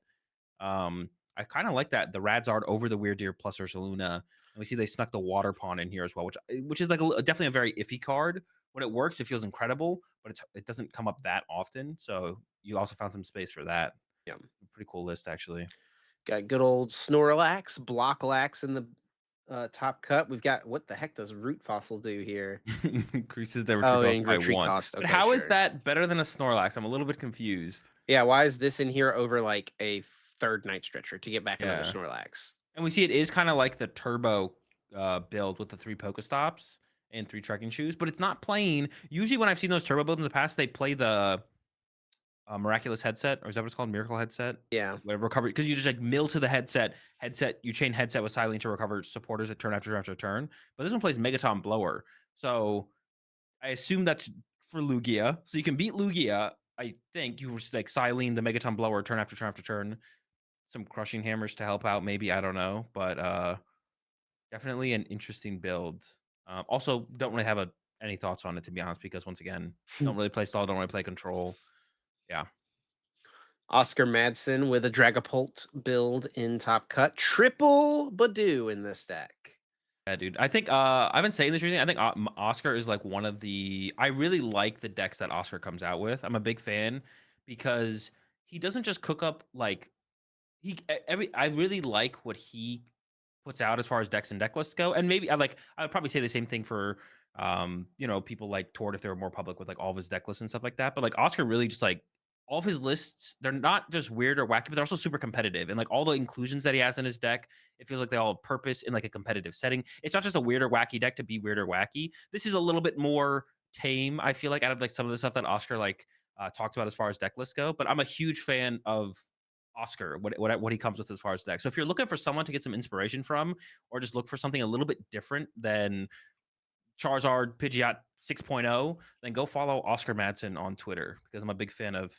I kind of like that the Radzard over the Weird Deer plus Ursaluna. And we see they snuck the Water Pawn in here as well, which is like definitely a very iffy card. When it works, it feels incredible, but it doesn't come up that often. So you also found some space for that. Yeah, Pretty cool list, actually. got good old Snorlax, Blocklax in the top cut. We've got what the heck does Root Fossil do here? Increases their retreat Oh, cost and by retreat 1. cost. But Okay, how is sure. that better than a Snorlax? I'm a little bit confused. Yeah, why is this in here over like a third Night Stretcher to get back another Yeah. Snorlax? And we see it is kinda like the turbo, build with the 3 Pokestops and 3 trekking shoes, but it's not playing usually when I've seen those turbo builds in the past, they play the, miraculous headset, or is that what it's called? Miracle headset? Yeah. Whatever recovery because you just, like, mill to the headset, you chain headset with Silene to recover supporters at turn after turn after turn, but this one plays Megaton Blower. So I assume that's for Lugia. So you can beat Lugia. I think you were just like Silene, the Megaton Blower, turn after turn after turn. Some crushing hammers to help out, maybe. I don't know. But definitely an interesting build. Also, don't really have any thoughts on it, to be honest, because once again, don't really play stall, don't really play control. Yeah. Oscar Madsen with a Dragapult build in Top Cut. Triple Badoo in this deck. Yeah, dude. I think I've been saying this recently. I think Oscar is like one of the. I really like the decks that Oscar comes out with. I'm a big fan because he doesn't just cook up like every. I really like what he puts out as far as decks and deck lists go. And maybe I would probably say the same thing for people like Tord if they were more public with like all of his deck lists and stuff like that. But like Oscar really just like all of his lists, they're not just weird or wacky, but they're also super competitive. And like all the inclusions that he has in his deck, it feels like they all have purpose in like a competitive setting. It's not just a weird or wacky deck to be weird or wacky. This is a little bit more tame, I feel like, out of like some of the stuff that Oscar like talks about as far as deck lists go. But I'm a huge fan of Oscar, what he comes with as far as deck. So if you're looking for someone to get some inspiration from, or just look for something a little bit different than Charizard Pidgeot 6.0, then go follow Oscar Madsen on Twitter because I'm a big fan of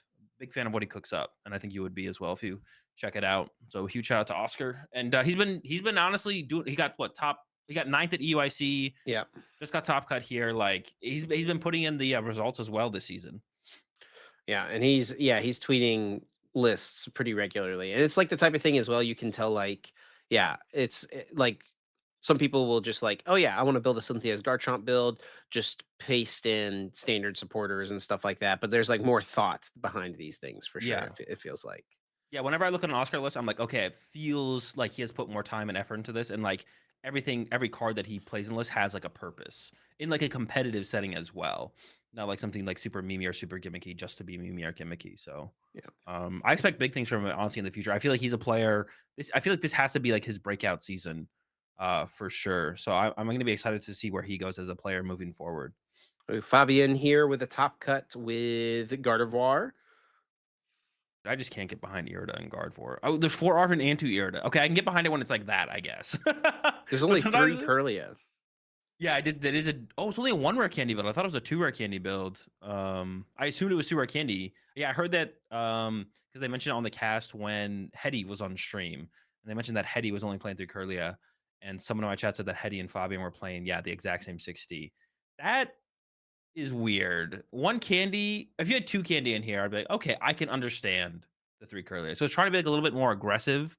what he cooks up, and I think you would be as well if you check it out. So huge shout out to Oscar, and he's been honestly doing. He got what top. He got ninth at EUIC. Yeah. Just got top cut here. Like he's been putting in the results as well this season. Yeah, and he's tweeting lists pretty regularly. And it's like the type of thing as well, you can tell like, yeah, like some people will just like, oh yeah, I want to build a Cynthia's Garchomp build, just paste in standard supporters and stuff like that. But there's like more thought behind these things for sure. Yeah. It feels like. Yeah, whenever I look at an Oscar list, I'm like, okay, it feels like he has put more time and effort into this, and like every card that he plays in the list has like a purpose in like a competitive setting as well. Not like something like super memey or super gimmicky just to be memey or gimmicky. So, Yeah. I expect big things from him honestly in the future. I feel like he's a player. I feel like this has to be like his breakout season, for sure. So I'm going to be excited to see where he goes as a player moving forward. Fabian here with a top cut with Gardevoir. I just can't get behind Irida and Gardevoir. Oh, there's 4 Arvin and 2 Irida. Okay, I can get behind it when it's like that, I guess. There's But only three sometimes Curlia. yeah, I did that is a oh, it's only a 1 rare candy build. I thought it was a 2 rare candy build. I assumed it was 2 rare candy. Yeah, I heard that because they mentioned it on the cast when Hetty was on stream. And they mentioned that Hetty was only playing through Curlia. And someone in my chat said that Hetty and Fabian were playing, yeah, the exact same 60. That is weird. 1 candy. If you had 2 candy in here, I'd be like, okay, I can understand the 3 Curlia. So it's trying to be like a little bit more aggressive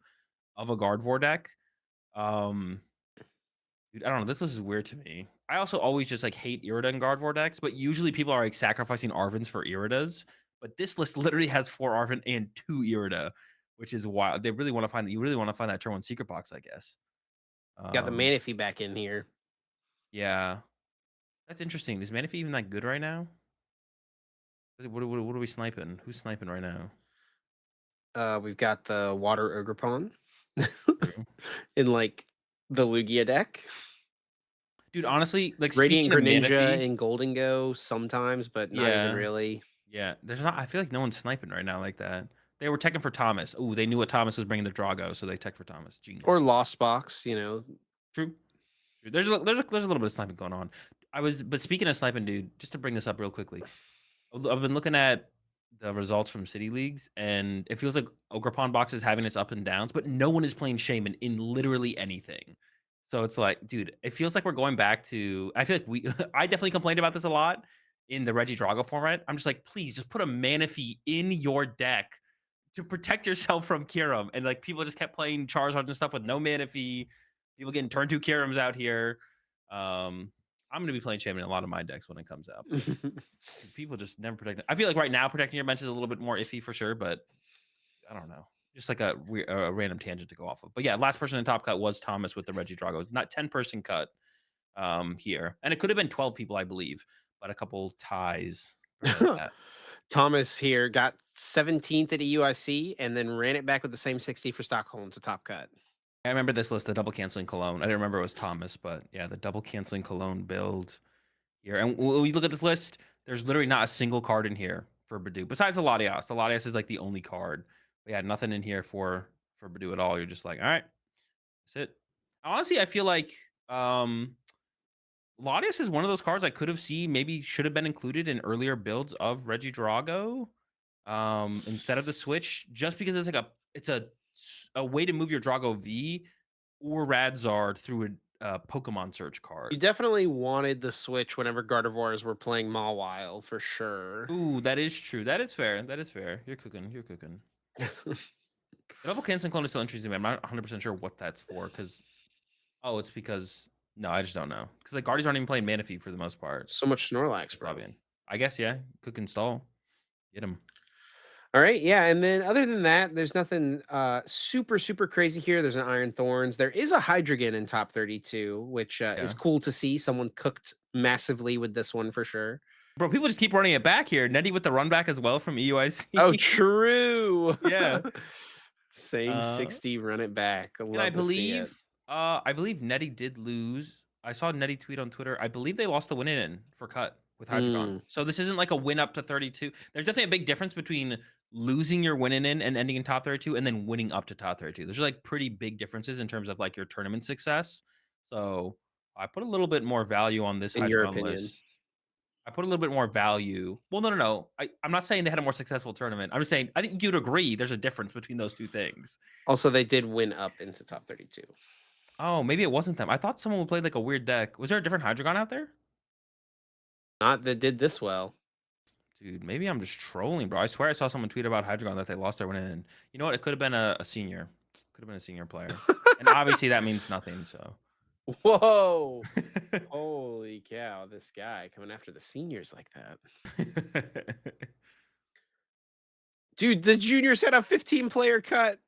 of a Gardevoir deck. Um, Dude, I don't know. This list is weird to me. I also always just like hate Irida and Gardevoir decks, but usually people are like sacrificing Arvins for Iridas. But this list literally has 4 Arvin and 2 Irida, which is wild. They really want to find you really want to find that turn 1 secret box, I guess. Got the Um, Manaphy back in here. yeah. That's interesting. Is Manaphy even that good right now? What are we sniping? Who's sniping right now? We've got the Water Ogerpon True. in like the Lugia deck. Dude, honestly, like Radiant speaking of Greninja Manaphy, and Golden Go sometimes, but not even yeah. really. Yeah, there's not. I feel like no one's sniping right now like that. They were teching for Thomas. Oh, they knew what Thomas was bringing to Drago, so they tech for Thomas. Or Genius. Lost Box, you know. True. True. There's a little bit of sniping going on. But speaking of sniping, dude, just to bring this up real quickly, I've been looking at the results from city leagues, and it feels like Ogrepon box is having its up and downs, but no one is playing Shaman in literally anything. So it's like, dude, it feels like we're going back to. I feel like I definitely complained about this a lot in the Reggie Drago format. I'm just like, please, just put a Manaphy in your deck to protect yourself from Kyurem. And like people just kept playing Charizard and stuff with no Manaphy. People getting turn 2 Kyurems out here. I'm gonna be playing Shaman in a lot of my decks when it comes out. But people just never protect it. I feel like right now protecting your bench is a little bit more iffy for sure, but I don't know. Just like a random tangent to go off of. But yeah, last person in top cut was Thomas with the Reggie Drago. It's not 10-person cut here. And it could have been 12 people, I believe, but a couple ties prevent that. Thomas here got 17th at EUIC and then ran it back with the same 60 for Stockholm to top cut. I remember this list, the double canceling Cologne. I didn't remember it was Thomas, but yeah, the double canceling Cologne build here. And when we look at this list, there's literally not a single card in here for Badoo besides the Latias. The Latias is like the only card. We had nothing in here for Badoo at all. You're just like, all right, that's it. Honestly, I feel like Latias is one of those cards I could have seen maybe should have been included in earlier builds of Reggie Drago instead of the Switch, just because it's a way to move your Drago V or Radzard through a Pokemon search You card. definitely wanted the switch whenever Gardevoirs were playing Mawile for sure. Ooh, that is true. That is fair. That is fair. You're cooking. You're cooking. The double canceling clone is still interesting to me. I'm not 100% sure what that's for. Because it's because no, I just don't know. Because like Guardians aren't even playing Manaphy for the most part. So much Snorlax, It's bro. Fabian. I guess yeah. Cook install. Get him. All right, yeah, and then other than that, there's nothing super crazy here. There's an Iron Thorns. There is a Hydreigon in top 32, which is Yeah. cool to see. Someone cooked massively with this one for sure. Bro, people just keep running it back here. Netty with the run back as well from Oh, EUIC. true. Yeah. Same Uh, 60, run it back. I and love to see it. I believe Netty did lose. I saw Netty tweet on Twitter. I believe they lost the win in for cut with Hydreigon. Mm, So this isn't like a win up to 32. There's definitely a big difference between losing your win in and ending in top 32 and then winning up to top 32. There's like pretty big differences in terms of like your tournament success. So I put a little bit more value on this in your Hydreigon opinion. list. I put a little bit more value. Well, no, no, no. I'm not saying they had a more successful tournament. I'm just saying I think you'd agree there's a difference between those two things. Also, they did win up into top 32. Oh, maybe it wasn't them. I thought someone played like a weird deck. Was there a different Hydreigon out there? Not that did this well. Dude, maybe I'm just trolling, bro. I swear I saw someone tweet about Hydreigon that they lost their win in. You know what? It could have been a senior. Could have been a senior player. And obviously that means nothing, so. Whoa. Holy cow, this guy coming after the seniors like that. Dude, the juniors had a 15-player cut.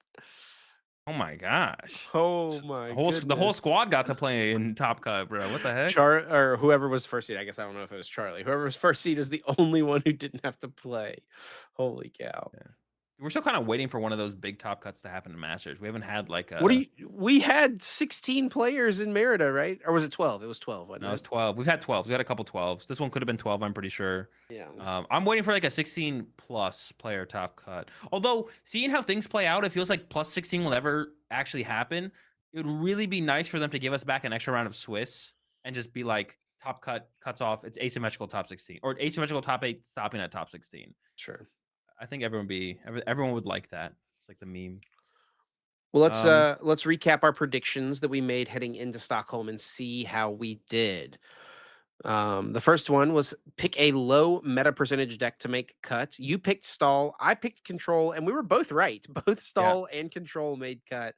Oh my gosh. Oh my The whole goodness. squad got to play in Top Cut, bro. What the heck? Char or whoever was first seed. I guess I don't know if it was Charlie. Whoever was first seed is the only one who didn't have to play. Holy cow. Yeah. We're still kind of waiting for one of those big top cuts to happen in Masters. We haven't had like What do a you we had 16 players in Merida, right? Or was it 12? It was 12, wasn't no, it's it? 12. We've had 12. We had a couple 12s. This one could have been 12, I'm pretty sure. Yeah. I'm waiting for like a 16 plus player top cut. Although, seeing how things play out, it feels like plus 16 will never actually happen. It would really be nice for them to give us back an extra round of Swiss and just be like top cut cuts off. It's asymmetrical top 16 or asymmetrical top 8 stopping at top 16. Sure. I think everyone would like that. It's like the meme. Well, Um, let's recap our predictions that we made heading into Stockholm and see how we did. The first one was pick a low meta percentage deck to make cut. You picked stall, I picked control, and we were both right. Both yeah, stall and control made cut.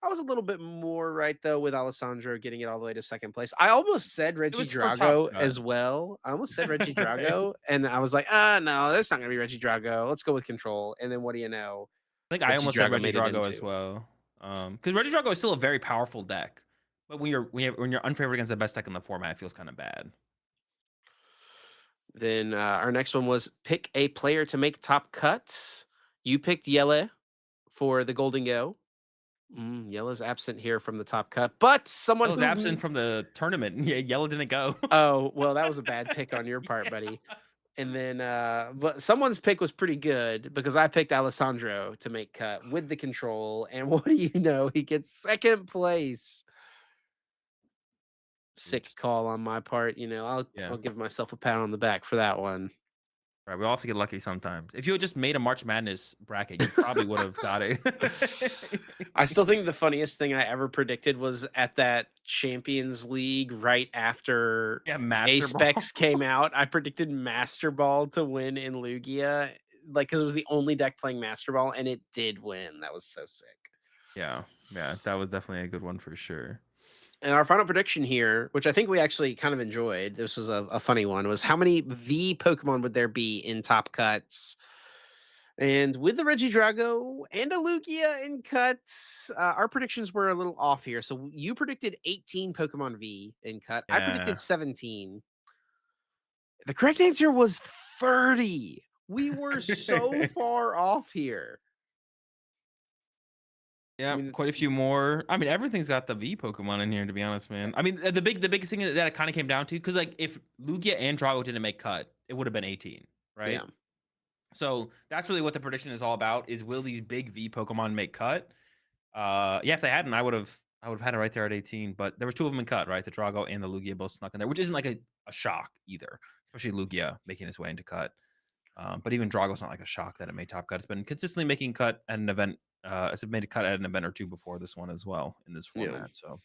I was a little bit more right though with Alessandro getting it all the way to second place. I almost said it Reggie was for top Drago cut. as well. I almost said Reggie I Drago, and I was like, ah, no, that's not gonna be Reggie Drago. Let's go with control. And then what do you know? think I Reggie almost said Drago Reggie made it Drago as into. well. Because Reggie Drago is still a very powerful deck, but when you're unfavored against the best deck in the format, it feels kind of bad. Then our next one was pick a player to make top cuts. You picked Yele for the Golden Go. Yellow's absent here from the top cut, but someone Yellow's who absent from the tournament. Yeah, Yellow didn't go. oh, well, that was a bad pick on your part, buddy. And then but someone's pick was pretty good because I picked Alessandro to make cut with the control. And what do you know? He gets second place. Sick Oops. call on my part. Yeah. I'll give myself a pat on the back for that one. Right. We all have to get lucky sometimes. If you had just made a March Madness bracket, you probably would have got it. I still think the funniest thing I ever predicted was at that Champions League right after Yeah, Master Ball. A-Specs came out. I predicted Master Ball to win in Lugia, like because it was the only deck playing Master Ball, and it did win. That was so sick. Yeah. Yeah. That was definitely a good one for sure. And our final prediction here, which I think we actually kind of enjoyed, this was a funny one, was how many V Pokemon would there be in top cuts? And with the Regidrago and a Lugia in cuts, our predictions were a little off here. So you predicted 18 Pokemon V in cut. I predicted Yeah. 17. The correct answer was 30. We were so far off here. I Yeah, mean, quite a few more. I mean, everything's got the V Pokemon in here, to be honest, man. I mean, the biggest thing that it kind of came down to, because like if Lugia and Drago didn't make cut, it would have been 18, right? yeah. So that's really what the prediction is all about: is will these big V Pokemon make cut? Yeah, if they hadn't, I would have had it right there at 18. But there was two of them in cut, right? The Drago and the Lugia both snuck in there, which isn't like a shock either, especially Lugia making his way into cut. But even Drago's not like a shock that it made top cut. It's been consistently making cut at an event. It's made a cut at an event or two before this one as well in this Yeah. format. So,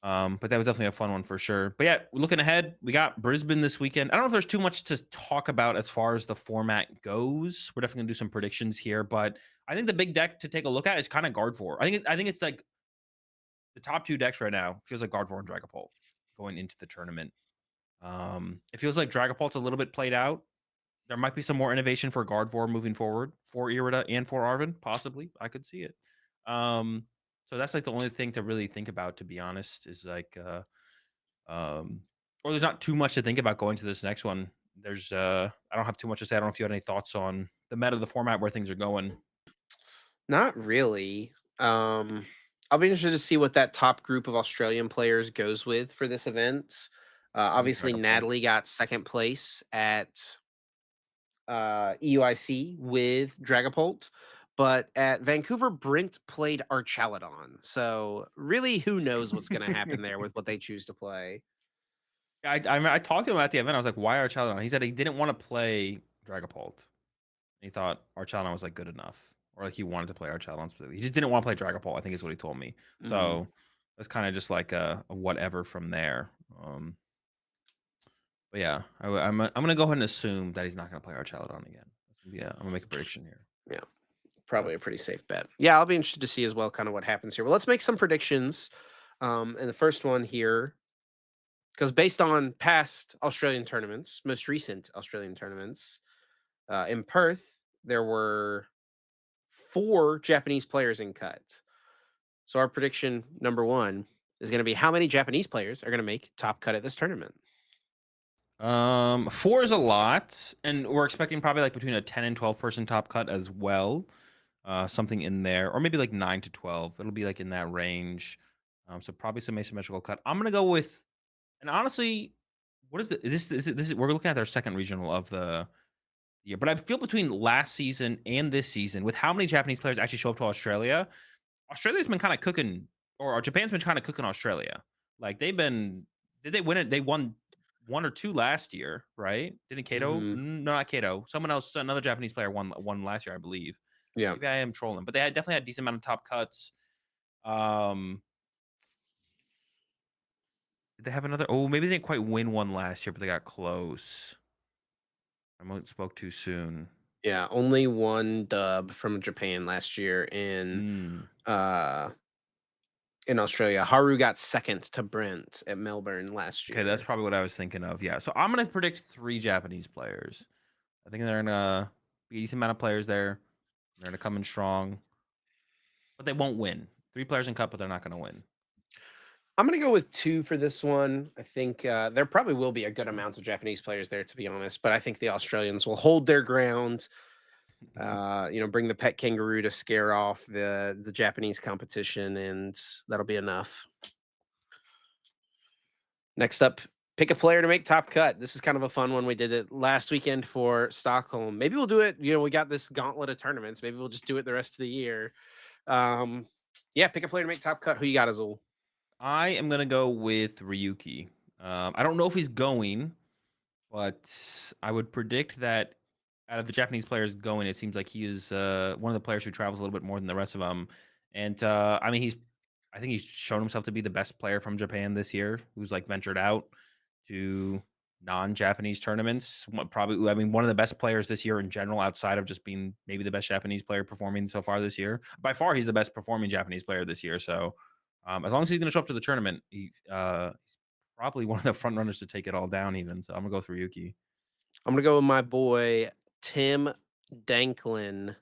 But that was definitely a fun one for sure. But yeah, looking ahead, we got Brisbane this weekend. I don't know if there's too much to talk about as far as the format goes. We're definitely gonna do some predictions here, but I think the big deck to take a look at is kind of Guard 4. I think it's like the top two decks right now feels like Guard 4 and Dragapult going into the tournament. It feels like Dragapult's a little bit played out. There might be some more innovation for Guard 4 moving forward for Irida and for Arvin, possibly. I could see it. Um, so that's like the only thing to really think about, to be honest, is like um or there's not too much to think about going to this next one. There's I don't have too much to say. I don't know if you had any thoughts on the meta, the format, where things are going. Not really. I'll be interested to see what that top group of Australian players goes with for this event. Maybe Obviously, Dragapult. Natalie got second place at EUIC with Dragapult, but at Vancouver, Brent played Archaladon. So really, who knows what's going to happen there with what they choose to play? I talked to him at the event. I was like, "Why Archalon?" He said he didn't want to play Dragapult. He thought Archalon was like good enough, or like he wanted to play Archalon specifically. He just didn't want to play Dragapult. I think is what he told me. Mm, So it's kind of just like a whatever from there. But yeah, I'm gonna go ahead and assume that he's not gonna play Archalon again. Yeah, I'm gonna make a prediction here. yeah, But probably a pretty safe bet. Yeah, I'll be interested to see as well, kind of what happens here. Well, let's make some predictions. And the first one here, because based on past Australian tournaments, most recent Australian tournaments, in Perth, there were 4 Japanese players in cut. So our prediction number one is going to be how many Japanese players are going to make top cut at this tournament. four is a lot, and we're expecting probably like between a 10 and 12 person top cut as well. Something in there, or maybe like 9 to 12. It'll be like in that range. So probably some asymmetrical cut. I'm gonna go with, and honestly, what is it? This is we're looking at their second regional of the year, but I feel between last season and this season, with how many Japanese players actually show up to Australia, Australia's been kind of cooking, or Japan's been kind of cooking Australia. Like they've been, did they win it? They won one or two last year, right? Didn't Kato? Hmm. No, not Kato. Someone else, another Japanese player won last year, I believe. Yeah. Maybe I am trolling, but they had definitely had a decent amount of top cuts. Um, did they have another? Oh, maybe they didn't quite win one last year, but they got close. Spoke too soon. Yeah. Only one dub from Japan last year Hmm. uh in Australia. Haru got second to Brent at Melbourne last Okay, that's year. probably what I was thinking of. Yeah, so I'm gonna predict three Japanese players. I think they're gonna be a decent amount of players there. They're gonna come in strong, but they won't win. Three players in cup, but they're not gonna win. I'm going to go with 2 for this one. I think there probably will be a good amount of Japanese players there, to be honest, but I think the Australians will hold their ground. Bring the pet kangaroo to scare off the Japanese competition, and that'll be enough. Next up, pick a player to make top cut. This is kind of a fun one. We did it last weekend for Stockholm. Maybe we'll do it. We got this gauntlet of tournaments. Maybe we'll just do it the rest of the year. Um, yeah, pick a player to make top cut. Who you got, Azul? I am gonna go with Ryuki. I don't know if he's going, but I would predict that out of the Japanese players going, it seems like he is one of the players who travels a little bit more than the rest of them. And I mean, I think he's shown himself to be the best player from Japan this year, who's like ventured out to non-Japanese tournaments. Probably, I mean, one of the best players this year in general, outside of just being maybe the best Japanese player performing so far this year. By far, he's the best performing Japanese player this year. So, as long as he's going to show up to the tournament, he's probably one of the front runners to take it all down. Even so, I'm gonna go through Yuki. I'm gonna go with my boy Tim Danklin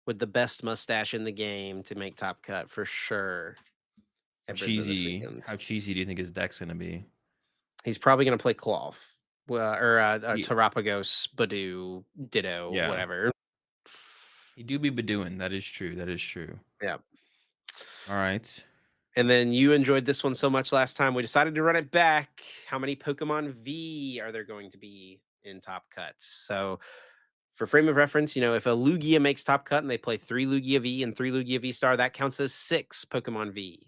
with the best mustache in the game to make top cut for sure at Brisbane this weekend. How cheesy do you think his deck's gonna be? He's probably gonna play Cloth, or He, Terapagos, Badoo, Ditto, yeah, whatever. he do be bedouin. That is true. That is true. Yeah. All right. And then you enjoyed this one so much last time, we decided to run it back. How many Pokemon V are there going to be in top cuts? So, for frame of reference, if a Lugia makes top cut and they play 3 Lugia V and 3 Lugia V star, that counts as 6 Pokemon V.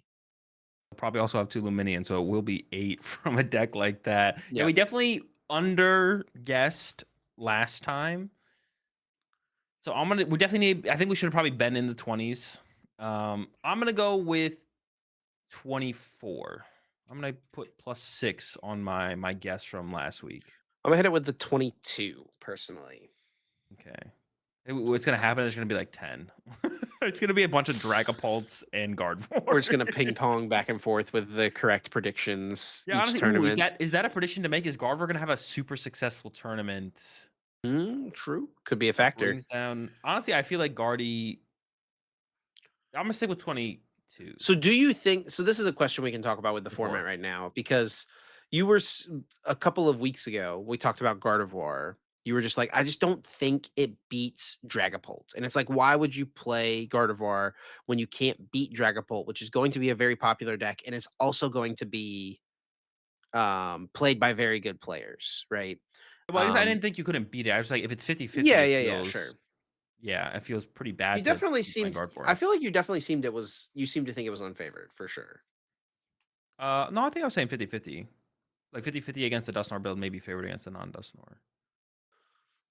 Probably also have two Luminions, so it will be 8 from a deck like that. Yeah, Yep. we definitely under guessed last time. So we definitely need, I think we should have probably been in the 20s. I'm gonna go with 24. I'm gonna put +6 on my guess from last week. I'm gonna hit it with the 22 personally. Okay. What's gonna happen is gonna be like 10. It's gonna be a bunch of Dragapults and We're just Gardevoir. gonna ping pong back and forth with the correct predictions Yeah, each honestly, ooh, tournament. is that a prediction to make? Is Gardevoir gonna have a super successful tournament True. Could be a that factor. brings down honestly, I feel like Guardy I'm gonna stick with 22. So do you think so this is a question we can talk about with the Go for format it. right now because you were a couple of weeks ago we talked about Gardevoir. You were just like, I just don't think it beats Dragapult. And it's like, why would you play Gardevoir when you can't beat Dragapult, which is going to be a very popular deck and is also going to be played by very good players, right? Well, I guess I Um didn't think you couldn't beat it. I was like, if it's 50-50, yeah, it yeah, yeah, feels sure. yeah, it feels pretty You bad to definitely be playing seemed I Gardevoir. feel like you definitely seemed you seemed to think it was unfavored for sure. No, I think I was saying 50-50. Like 50-50 against the Dusknoir build, maybe favored against the non-Dusknoir.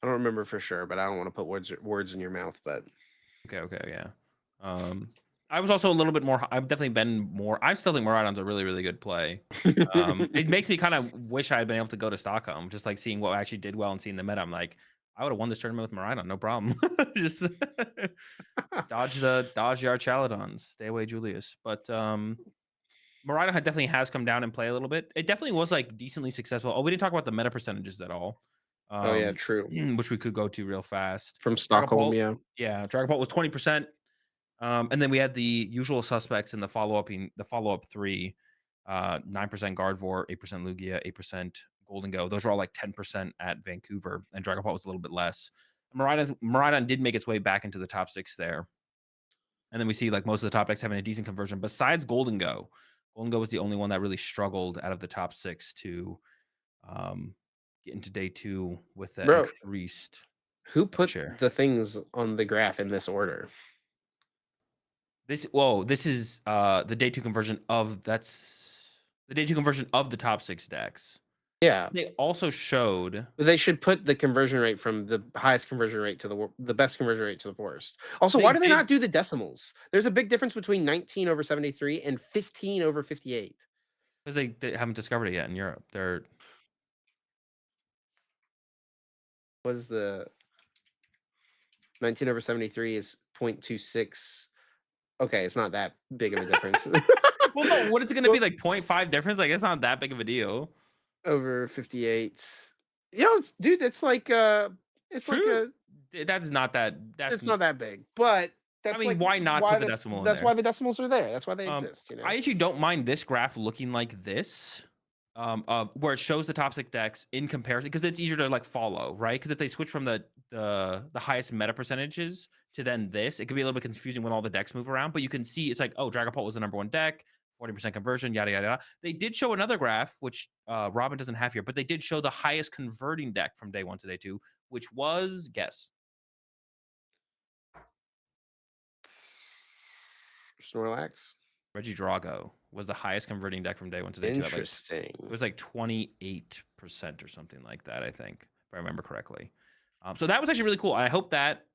I don't remember for sure, but I don't want to put words in your mouth, but Okay, okay, yeah. Um, I was also a little bit more. I've definitely been more. I still think Miraidon's a really, really good play. It makes me kind of wish I had been able to go to Stockholm, just like seeing what actually did well and seeing the meta. I'm like, I would have won this tournament with Miraidon, no problem. Just dodge the Archaladons, stay away, Julius. But Miraidon definitely has come down and play a little bit. It definitely was like decently successful. Oh, we didn't talk about the meta percentages at all, oh yeah, um, true. which we could go to real fast. From Stockholm, Dragapult, yeah. yeah, Dragapult was 20%. And then we had the usual suspects in the follow-up 3, 9% Gardevoir, 8% Lugia, 8% Golden Go. Those are all like 10% at Vancouver, and Dragapult was a little bit less. Miraidon did make its way back into the top 6 there. And then we see like most of the top decks having a decent conversion besides Golden Go. Golden Go was the only one that really struggled out of the top 6 to um, get into day 2 with that Bro, increased who market put share. the things on the graph in this order? This is, the day 2 conversion of the day 2 conversion of the top 6 decks. Yeah. They also showed They should put the conversion rate from the highest conversion rate to the best conversion rate to the worst. Also, why they do they did not do the decimals? There's a big difference between 19 over 73 and 15 over 58. because they haven't discovered it yet in Europe. They're What is the 19 over 73 is 0.26. Okay, it's not that big of a difference. well, no, what is it gonna Well, be, like, 0.5 difference? Like, it's not that big of a deal. over 58. Dude, it's like True. a That's not that it's not that big, but I that's mean, like why not put why the decimal in that's there? why the decimals are there. That's why they exist, you know. I actually don't mind this graph looking like this, of where it shows the top 6 decks in comparison because it's easier to, like, follow, right? Because if they switch from the highest meta percentages to then this, it could be a little bit confusing when all the decks move around, but you can see it's like, oh, Dragapult was the number 1 deck, 40% conversion, yada, yada, yada. They did show another graph, which, Robin doesn't have here, but they did show the highest converting deck from day 1 to day 2, which was guess. Snorlax. Regidrago was the highest converting deck from day 1 to day 2 at, like, it Interesting. was like 28% or something like that, I think, if I remember correctly. So that was actually really cool. I hope that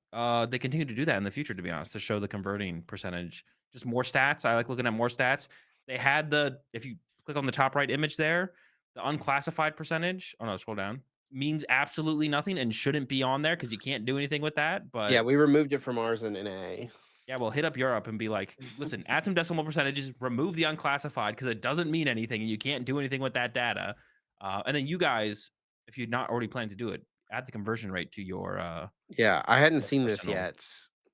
they continue to do that in the future, to be honest, to show the converting percentage. Just more stats. I like looking at more stats. They had if you click on the top right image there, the unclassified percentage. Oh no, scroll down. Means absolutely nothing and shouldn't be on there because you can't do anything with that. Yeah, But we removed it from ours in NA. yeah, well, hit up Europe and be like, listen, add some decimal percentages, remove the unclassified because it doesn't mean anything and you can't do anything with that data. And then you guys, if you're not already planning to do it, add the conversion rate to Yeah, I hadn't your seen this personal. yet.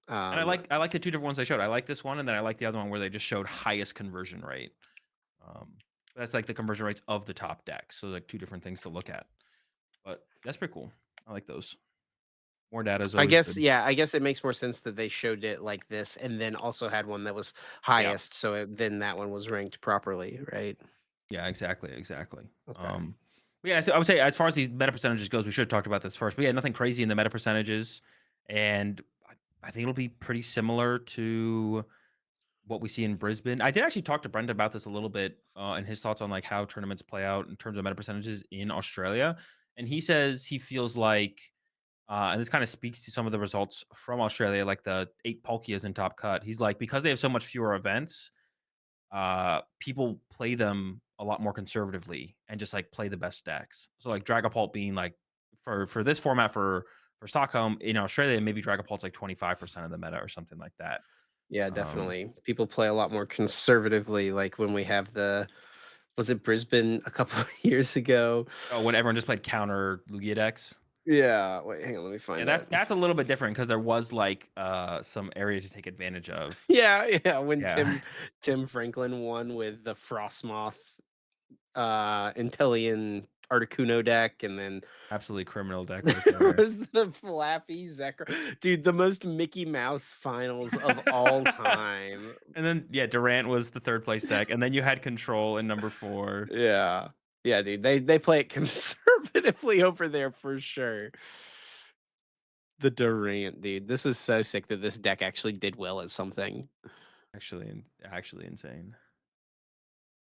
And Um, I like the two different ones they showed. I like this one, and then I like the other one where they just showed highest conversion rate. Um, that's like the conversion rates of the top deck. So like two different things to look at. But that's pretty cool. I like those. More data is I always guess good. yeah, I guess it makes more sense that they showed it like this and then also had one that was Yeah. highest, so then that one was ranked properly, right? Yeah, exactly, exactly. Okay. But yeah, so I would say as far as these meta percentages goes, we should have talked about this first. But yeah, nothing crazy in the meta percentages, and I think it'll be pretty similar to what we see in Brisbane. I did actually talk to Brent about this a little bit, and his thoughts on like how tournaments play out in terms of meta percentages in Australia. And he says he feels like, and this kind of speaks to some of the results from Australia, like the 8 Palkias in top cut. He's like because they have so much fewer events people play them a lot more conservatively and just like play the best decks. So like Dragapult being like for this format for Stockholm in Australia, maybe Dragapult's like 25% of the meta or something like that. Yeah, Um, definitely. People play a lot more conservatively, like when we have the was it Brisbane a couple of years ago? oh, when everyone just played counter Lugia decks. Yeah, wait, hang on, let me Yeah, find that's that. that's a little bit different because there was like some area to take advantage of. Yeah, yeah, when Yeah, Tim Franklin won with the Frostmoth, Intellion Articuno deck, and then absolutely criminal deck right there there. was the Flappy Zekrom. Dude, the most Mickey Mouse finals of all time. And then yeah, Durant was the third place deck, and then you had Control in number 4. Yeah. Yeah, dude, they play it conservatively over there for sure. The Durant, dude. This is so sick that this deck actually did well at something. Actually insane.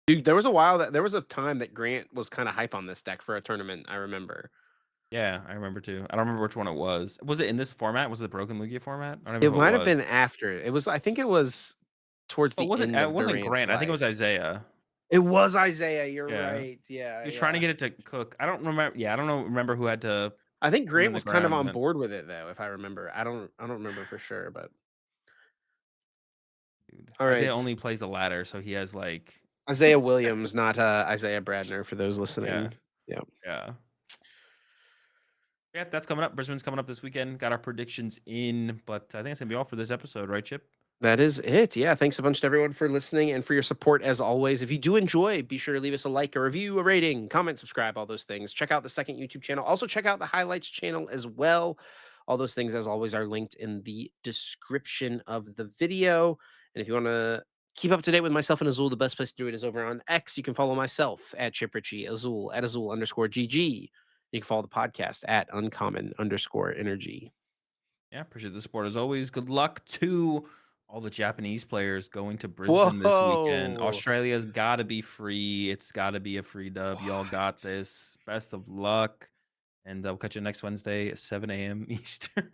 Dude, there was a time that Grant was kinda hype on this deck for a tournament, I remember. Yeah, I remember too. I don't remember which one it was. Was it in this format? Was it the Broken Lugia format? I don't It know if it might have was. been after. I think it was towards Oh, the end it of wasn't Durant's Grant. I think it was life. Isaiah. It was Isaiah, you're Yeah. right. Yeah, He was trying to yeah. get it to cook. I don't remember. Yeah, I don't know. Remember who had to I think put him Grant in the was kind of ground and on then. board with it though, if I remember. I don't remember for sure, but Dude, Isaiah alright. only plays a ladder, so he has like. Isaiah Williams, not, Isaiah Bradner for those Yeah, listening. Yeah. yeah. Yeah, that's coming up. Brisbane's coming up this weekend. Got our predictions in, but I think it's gonna be all for this episode, right, Chip? That is it. Yeah. Thanks a bunch to everyone for listening and for your support as always. If you do enjoy, be sure to leave us a like, a review, a rating, comment, subscribe, all those things. Check out the second YouTube channel. Also, check out the highlights channel as well. All those things, as always, are linked in the description of the video. And if you want to keep up to date with myself and Azul, the best place to do it is over on X. You can follow myself at Chip Ritchie, Azul at Azul underscore GG. You can follow the podcast at uncommon underscore energy. Yeah, appreciate the support as always. Good luck to all the Japanese players going to Brisbane this weekend. Whoa. Australia's got to be free. It's got to be a free dub. Y'all got What? this. Best of luck. And we'll catch you next Wednesday at 7 a.m. Eastern.